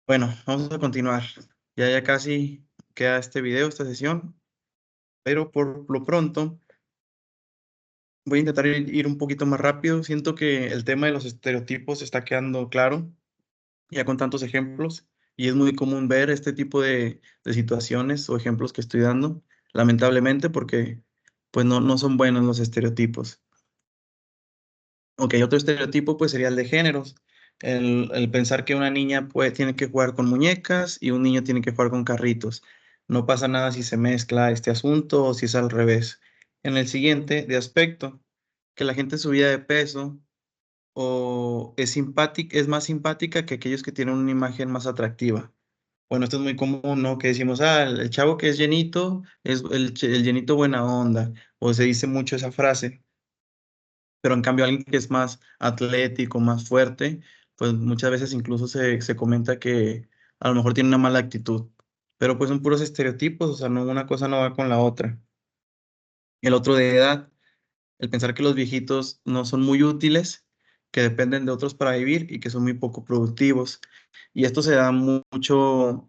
bueno, vamos a continuar. Ya casi queda este video, esta sesión, pero por lo pronto voy a intentar ir un poquito más rápido. Siento que el tema de los estereotipos está quedando claro ya con tantos ejemplos, y es muy común ver este tipo de situaciones o ejemplos que estoy dando, lamentablemente, porque pues no son buenos los estereotipos. Ok, otro estereotipo pues sería el de géneros, el pensar que una niña tiene que jugar con muñecas y un niño tiene que jugar con carritos. No pasa nada si se mezcla este asunto o si es al revés. En el siguiente, de aspecto, que la gente subida de peso o es simpática, es más simpática que aquellos que tienen una imagen más atractiva. Bueno, esto es muy común, ¿no? Que decimos, el chavo que es llenito es el llenito buena onda, o se dice mucho esa frase, pero en cambio alguien que es más atlético, más fuerte, pues muchas veces incluso se comenta que a lo mejor tiene una mala actitud, pero pues son puros estereotipos, o sea, no, una cosa no va con la otra. El otro de edad, el pensar que los viejitos no son muy útiles que dependen de otros para vivir y que son muy poco productivos. Y esto se da mucho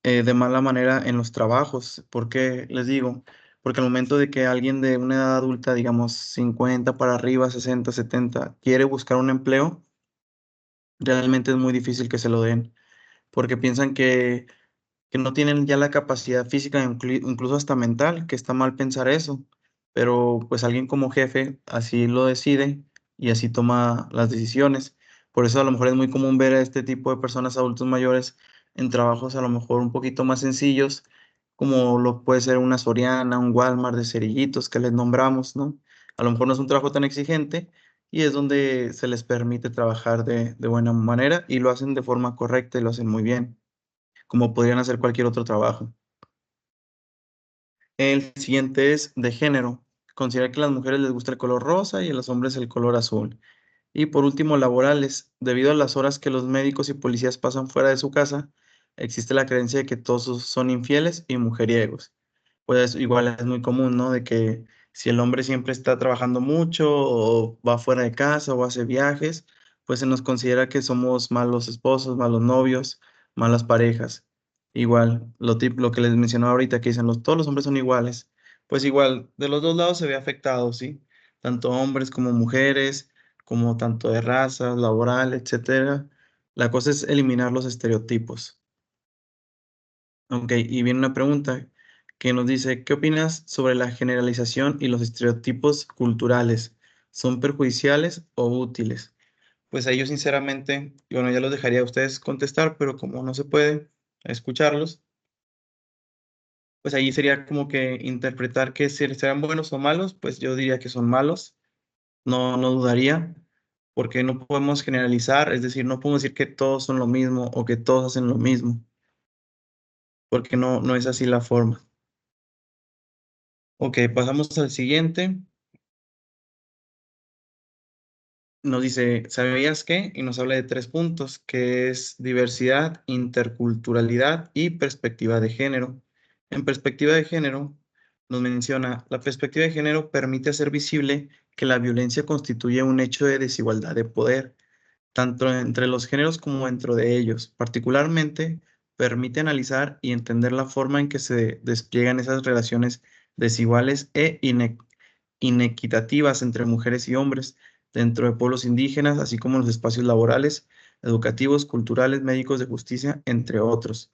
de mala manera en los trabajos. ¿Por qué les digo? Porque al momento de que alguien de una edad adulta, digamos 50 para arriba, 60, 70, quiere buscar un empleo, realmente es muy difícil que se lo den, porque piensan que no tienen ya la capacidad física, incluso hasta mental, que está mal pensar eso, pero pues alguien como jefe así lo decide y así toma las decisiones. Por eso a lo mejor es muy común ver a este tipo de personas adultos mayores en trabajos a lo mejor un poquito más sencillos, como lo puede ser una Soriana, un Walmart de cerillitos que les nombramos, ¿no? A lo mejor no es un trabajo tan exigente y es donde se les permite trabajar de buena manera y lo hacen de forma correcta y lo hacen muy bien como podrían hacer cualquier otro trabajo. El siguiente es de género. Considera que a las mujeres les gusta el color rosa y a los hombres el color azul. Y por último, laborales. Debido a las horas que los médicos y policías pasan fuera de su casa, existe la creencia de que todos son infieles y mujeriegos. Pues igual es muy común, ¿no? De que si el hombre siempre está trabajando mucho o va fuera de casa o hace viajes, pues se nos considera que somos malos esposos, malos novios, malas parejas. Igual, lo que les mencionaba ahorita, que dicen todos los hombres son iguales. Pues igual, de los dos lados se ve afectado, ¿sí? Tanto hombres como mujeres, como tanto de raza, laboral, etcétera. La cosa es eliminar los estereotipos. Ok, y viene una pregunta que nos dice, ¿qué opinas sobre la generalización y los estereotipos culturales? ¿Son perjudiciales o útiles? Pues ahí yo sinceramente, y bueno, ya los dejaría a ustedes contestar, pero como no se puede escucharlos, pues ahí sería como que interpretar que si serán buenos o malos, pues yo diría que son malos, no dudaría, porque no podemos generalizar, es decir, no podemos decir que todos son lo mismo o que todos hacen lo mismo, porque no es así la forma. Ok, pasamos al siguiente. Nos dice, ¿sabías qué? Y nos habla de 3 puntos, que es diversidad, interculturalidad y perspectiva de género. En perspectiva de género, nos menciona, la perspectiva de género permite hacer visible que la violencia constituye un hecho de desigualdad de poder tanto entre los géneros como dentro de ellos. Particularmente, permite analizar y entender la forma en que se despliegan esas relaciones desiguales e inequitativas entre mujeres y hombres dentro de pueblos indígenas, así como en los espacios laborales, educativos, culturales, médicos, de justicia, entre otros.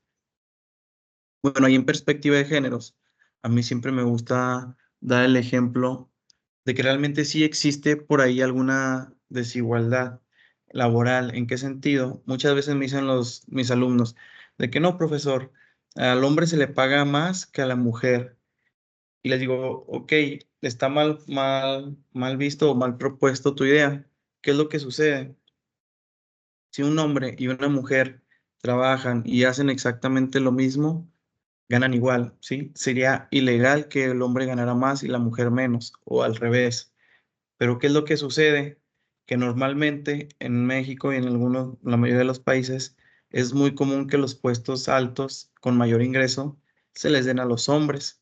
Bueno, y en perspectiva de géneros, a mí siempre me gusta dar el ejemplo de que realmente sí existe por ahí alguna desigualdad laboral. ¿En qué sentido? Muchas veces me dicen mis alumnos de que no, profesor, al hombre se le paga más que a la mujer. Y les digo, ok, está mal visto o mal propuesto tu idea. ¿Qué es lo que sucede? Si un hombre y una mujer trabajan y hacen exactamente lo mismo, ganan igual, ¿sí? Sería ilegal que el hombre ganara más y la mujer menos, o al revés. Pero ¿qué es lo que sucede? Que normalmente en México y en la mayoría de los países, es muy común que los puestos altos con mayor ingreso se les den a los hombres.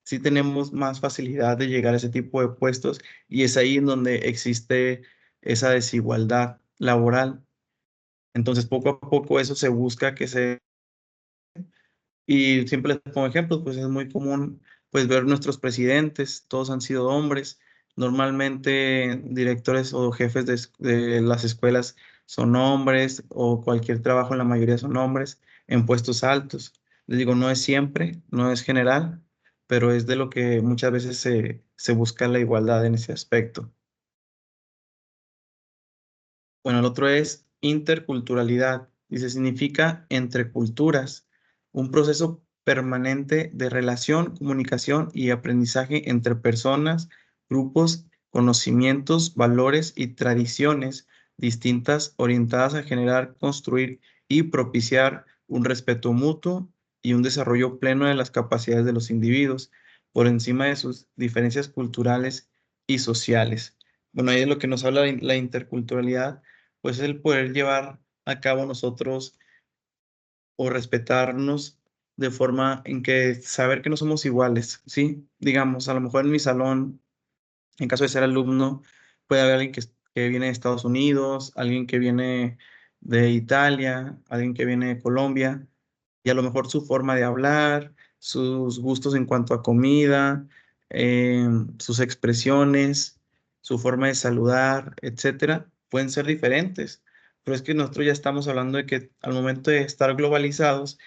Sí tenemos más facilidad de llegar a ese tipo de puestos y es ahí en donde existe esa desigualdad laboral. Entonces, poco a poco eso se busca que se y siempre les pongo ejemplos, pues es muy común pues ver nuestros presidentes, todos han sido hombres. Normalmente directores o jefes de las escuelas son hombres o cualquier trabajo en la mayoría son hombres en puestos altos. Les digo, no es siempre, no es general, pero es de lo que muchas veces se busca la igualdad en ese aspecto. Bueno, el otro es interculturalidad. Dice, significa entre culturas, un proceso permanente de relación, comunicación y aprendizaje entre personas, grupos, conocimientos, valores y tradiciones distintas orientadas a generar, construir y propiciar un respeto mutuo y un desarrollo pleno de las capacidades de los individuos por encima de sus diferencias culturales y sociales. Bueno, ahí es lo que nos habla la interculturalidad pues el poder llevar a cabo nosotros o respetarnos de forma en que saber que no somos iguales, ¿sí? Digamos, a lo mejor en mi salón, en caso de ser alumno, puede haber alguien que viene de Estados Unidos, alguien que viene de Italia, alguien que viene de Colombia, y a lo mejor su forma de hablar, sus gustos en cuanto a comida, sus expresiones, su forma de saludar, etcétera, pueden ser diferentes. Pero es que nosotros ya estamos hablando de que al momento de estar globalizados,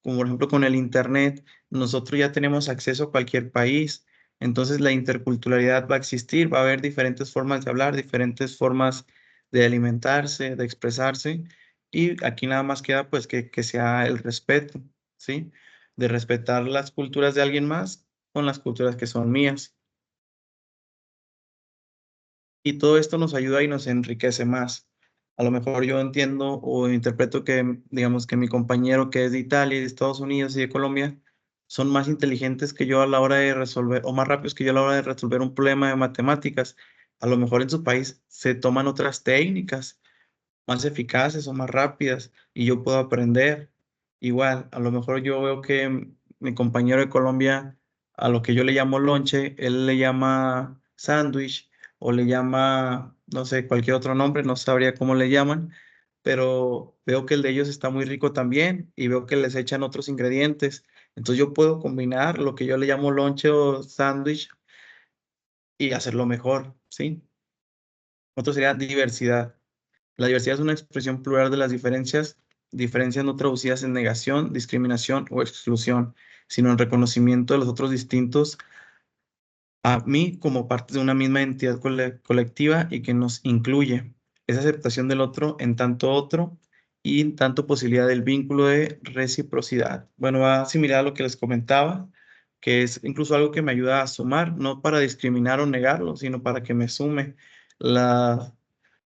como por ejemplo con el Internet, nosotros ya tenemos acceso a cualquier país, entonces la interculturalidad va a existir, va a haber diferentes formas de hablar, diferentes formas de alimentarse, de expresarse, y aquí nada más queda pues que sea el respeto, ¿sí? De respetar las culturas de alguien más con las culturas que son mías. Y todo esto nos ayuda y nos enriquece más. A lo mejor yo entiendo o interpreto que, digamos, que mi compañero que es de Italia, de Estados Unidos y de Colombia son más inteligentes que yo a la hora de resolver, o más rápidos que yo a la hora de resolver un problema de matemáticas. A lo mejor en su país se toman otras técnicas más eficaces o más rápidas y yo puedo aprender. Igual, a lo mejor yo veo que mi compañero de Colombia, a lo que yo le llamo lonche, él le llama sándwich o le llama, no sé, cualquier otro nombre, no sabría cómo le llaman, pero veo que el de ellos está muy rico también y veo que les echan otros ingredientes. Entonces yo puedo combinar lo que yo le llamo lonche o sándwich y hacerlo mejor, ¿sí? Otro sería diversidad. La diversidad es una expresión plural de las diferencias no traducidas en negación, discriminación o exclusión, sino en reconocimiento de los otros distintos a mí como parte de una misma entidad colectiva y que nos incluye. Esa aceptación del otro en tanto otro y en tanto posibilidad del vínculo de reciprocidad. Bueno, va similar a lo que les comentaba, que es incluso algo que me ayuda a sumar, no para discriminar o negarlo, sino para que me sume la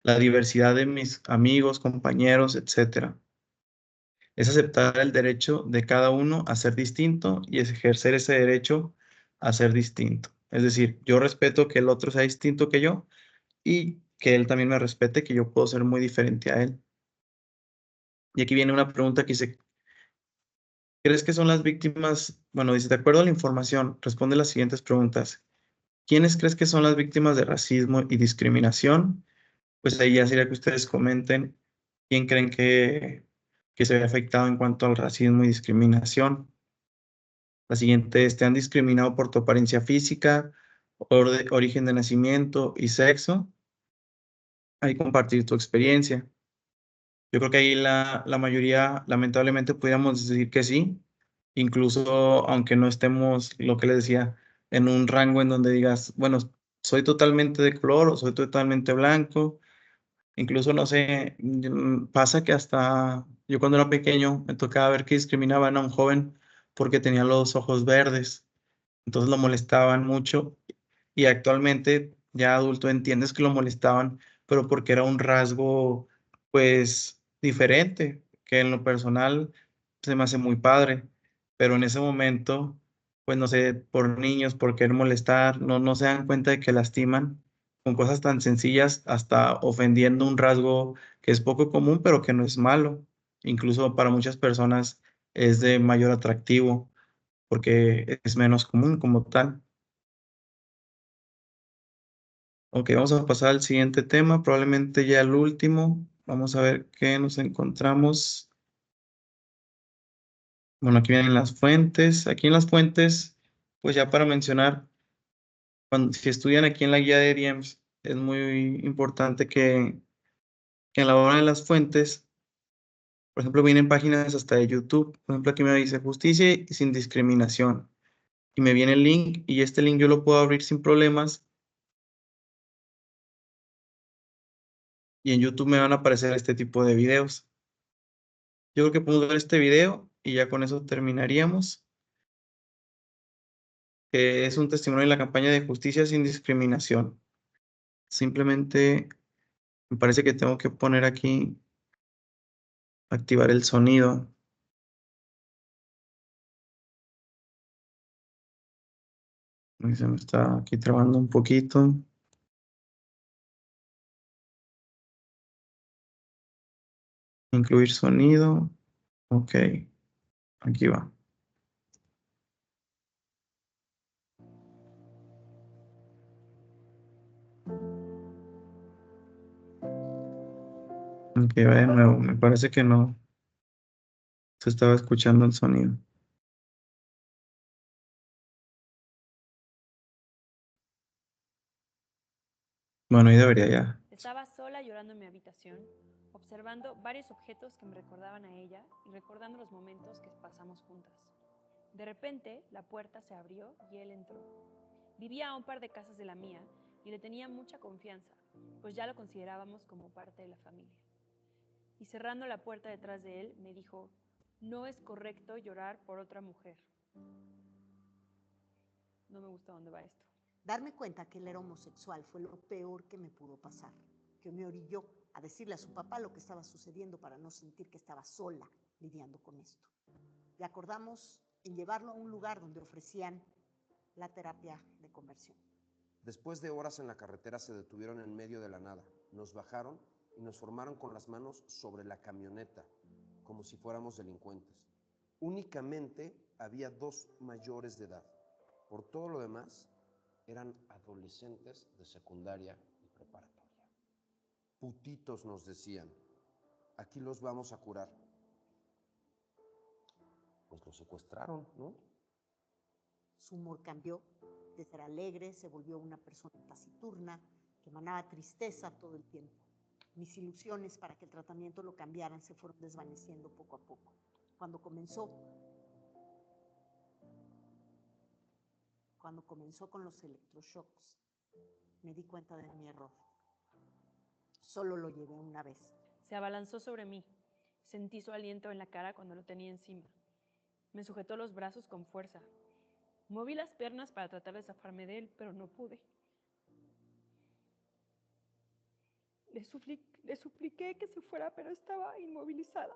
diversidad de mis amigos, compañeros, etcétera. Es aceptar el derecho de cada uno a ser distinto y es ejercer ese derecho a ser distinto. Es decir, yo respeto que el otro sea distinto que yo y que él también me respete que yo puedo ser muy diferente a él. Y aquí viene una pregunta que dice, ¿crees que son las víctimas? Bueno, dice, de acuerdo a la información, responde las siguientes preguntas. ¿Quiénes crees que son las víctimas de racismo y discriminación? Pues ahí ya sería que ustedes comenten quién creen que se ve afectado en cuanto al racismo y discriminación. La siguiente es, ¿te han discriminado por tu apariencia física, origen de nacimiento y sexo? Ahí compartir tu experiencia. Yo creo que ahí la mayoría, lamentablemente, podríamos decir que sí, incluso aunque no estemos, lo que les decía, en un rango en donde digas, bueno, soy totalmente de color o soy totalmente blanco. Incluso, no sé, pasa que hasta yo cuando era pequeño me tocaba ver que discriminaban a un joven porque tenía los ojos verdes, entonces lo molestaban mucho y actualmente ya adulto entiendes que lo molestaban, pero porque era un rasgo pues diferente, que en lo personal se me hace muy padre, pero en ese momento, pues no sé, por niños, por querer molestar, no se dan cuenta de que lastiman con cosas tan sencillas, hasta ofendiendo un rasgo que es poco común, pero que no es malo. Incluso para muchas personas es de mayor atractivo porque es menos común como tal. Ok, vamos a pasar al siguiente tema, probablemente ya el último. Vamos a ver qué nos encontramos. Bueno, aquí vienen las fuentes. Aquí en las fuentes, pues ya para mencionar, si estudian aquí en la guía de DIEMS, es muy importante que en la hora de las fuentes, por ejemplo, vienen páginas hasta de YouTube. Por ejemplo, aquí me dice justicia y sin discriminación. Y me viene el link y este link yo lo puedo abrir sin problemas y en YouTube me van a aparecer este tipo de videos. Yo creo que podemos ver este video y ya con eso terminaríamos, que es un testimonio de la campaña de justicia sin discriminación. Simplemente me parece que tengo que poner aquí, activar el sonido. Ay, se me está aquí trabando un poquito. Incluir sonido. Ok, aquí va. Aunque va de nuevo, me parece que no se estaba escuchando el sonido. Bueno, ahí debería ya. Estaba sola llorando en mi habitación, observando varios objetos que me recordaban a ella y recordando los momentos que pasamos juntas. De repente, la puerta se abrió y él entró. Vivía a un par de casas de la mía y le tenía mucha confianza, pues ya lo considerábamos como parte de la familia. Y cerrando la puerta detrás de él, me dijo, no es correcto llorar por otra mujer. No me gusta dónde va esto. Darme cuenta que él era homosexual fue lo peor que me pudo pasar, que me orilló a decirle a su papá lo que estaba sucediendo para no sentir que estaba sola lidiando con esto. Y acordamos en llevarlo a un lugar donde ofrecían la terapia de conversión. Después de horas en la carretera se detuvieron en medio de la nada, nos bajaron y nos formaron con las manos sobre la camioneta, como si fuéramos delincuentes. Únicamente había 2 mayores de edad. Por todo lo demás, eran adolescentes de secundaria y preparatoria. Putitos nos decían, aquí los vamos a curar. Pues los secuestraron, ¿no? Su humor cambió, de ser alegre se volvió una persona taciturna, que emanaba tristeza todo el tiempo. Mis ilusiones para que el tratamiento lo cambiaran se fueron desvaneciendo poco a poco. Cuando comenzó con los electroshocks, me di cuenta de mi error. Solo lo llevé una vez. Se abalanzó sobre mí. Sentí su aliento en la cara cuando lo tenía encima. Me sujetó los brazos con fuerza. Moví las piernas para tratar de zafarme de él, pero no pude. Le supliqué que se fuera, pero estaba inmovilizada.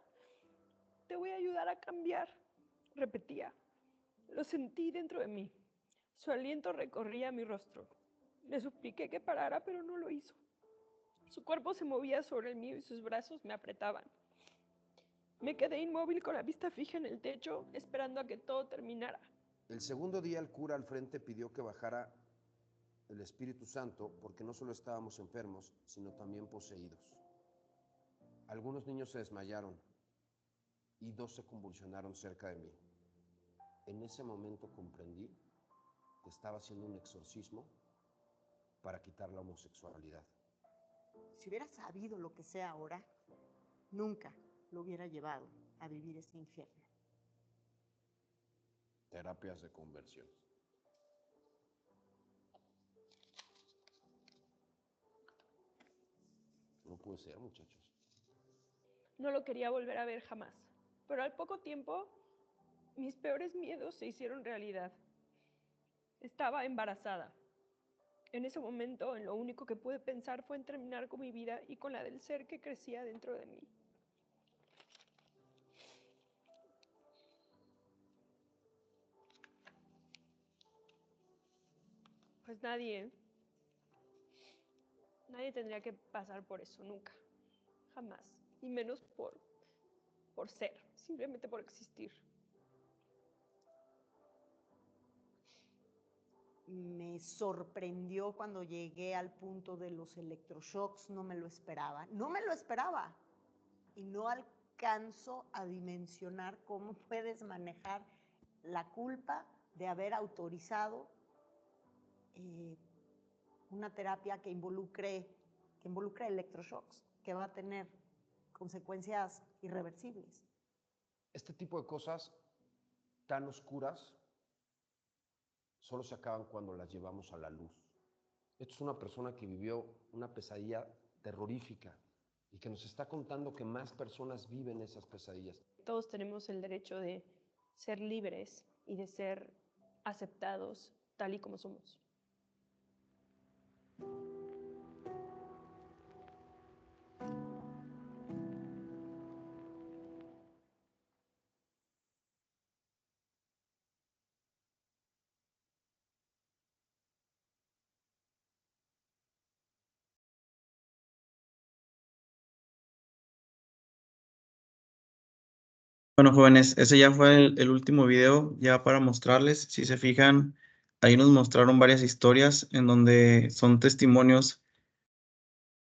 Te voy a ayudar a cambiar, repetía. Lo sentí dentro de mí. Su aliento recorría mi rostro. Le supliqué que parara, pero no lo hizo. Su cuerpo se movía sobre el mío y sus brazos me apretaban. Me quedé inmóvil con la vista fija en el techo, esperando a que todo terminara. El segundo día el cura al frente pidió que bajara el Espíritu Santo porque no solo estábamos enfermos, sino también poseídos. Algunos niños se desmayaron y 2 se convulsionaron cerca de mí. En ese momento comprendí que estaba haciendo un exorcismo para quitar la homosexualidad. Si hubiera sabido lo que sé ahora, nunca lo hubiera llevado a vivir ese infierno. Terapias de conversión. No puede ser, muchachos. No lo quería volver a ver jamás, pero al poco tiempo mis peores miedos se hicieron realidad. Estaba embarazada. En ese momento, lo único que pude pensar fue en terminar con mi vida y con la del ser que crecía dentro de mí. Pues nadie tendría que pasar por eso, nunca, jamás, y menos por ser, simplemente por existir. Me sorprendió cuando llegué al punto de los electroshocks, no me lo esperaba, y no alcanzo a dimensionar cómo puedes manejar la culpa de haber autorizado una terapia que involucre electroshocks, que va a tener consecuencias irreversibles. Este tipo de cosas tan oscuras solo se acaban cuando las llevamos a la luz. Esto es una persona que vivió una pesadilla terrorífica y que nos está contando que más personas viven esas pesadillas. Todos tenemos el derecho de ser libres y de ser aceptados tal y como somos. Bueno, jóvenes, ese ya fue el último video ya para mostrarles. Si se fijan, ahí nos mostraron varias historias en donde son testimonios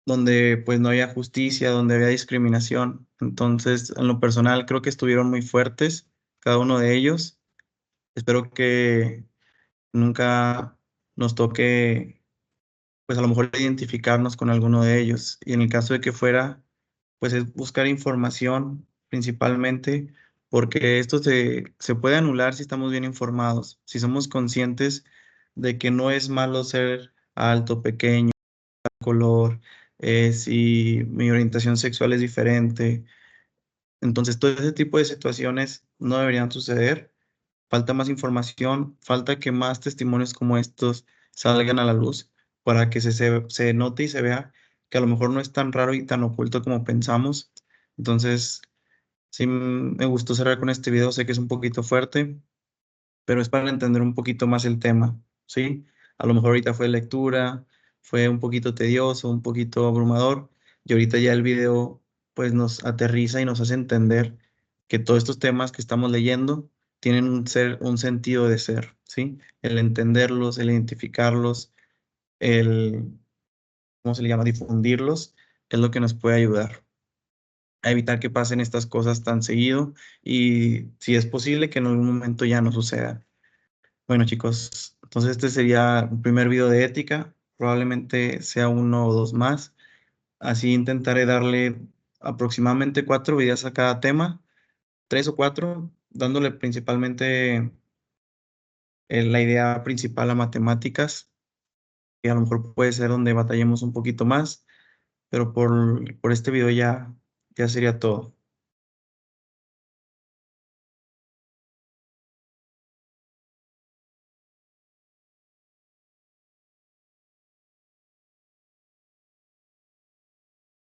donde pues no había justicia, donde había discriminación. Entonces, en lo personal, creo que estuvieron muy fuertes, cada uno de ellos. Espero que nunca nos toque, pues a lo mejor identificarnos con alguno de ellos. Y en el caso de que fuera, pues es buscar información principalmente, porque esto se puede anular si estamos bien informados, si somos conscientes de que no es malo ser alto, pequeño, color, si mi orientación sexual es diferente. Entonces, todo ese tipo de situaciones no deberían suceder. Falta más información, falta que más testimonios como estos salgan a la luz para que se note y se vea que a lo mejor no es tan raro y tan oculto como pensamos. Entonces, sí me gustó cerrar con este video, sé que es un poquito fuerte, pero es para entender un poquito más el tema, ¿sí? A lo mejor ahorita fue lectura, fue un poquito tedioso, un poquito abrumador, y ahorita ya el video pues nos aterriza y nos hace entender que todos estos temas que estamos leyendo tienen un sentido de ser, ¿sí? El entenderlos, el identificarlos, el, ¿cómo se le llama? Difundirlos, es lo que nos puede ayudar a evitar que pasen estas cosas tan seguido y si es posible que en algún momento ya no suceda. Bueno, chicos, entonces este sería un primer video de ética, probablemente sea uno o dos más. Así intentaré darle aproximadamente 4 videos a cada tema, 3 o 4, dándole principalmente la idea principal a matemáticas, que a lo mejor puede ser donde batallemos un poquito más, pero por este video ya sería todo.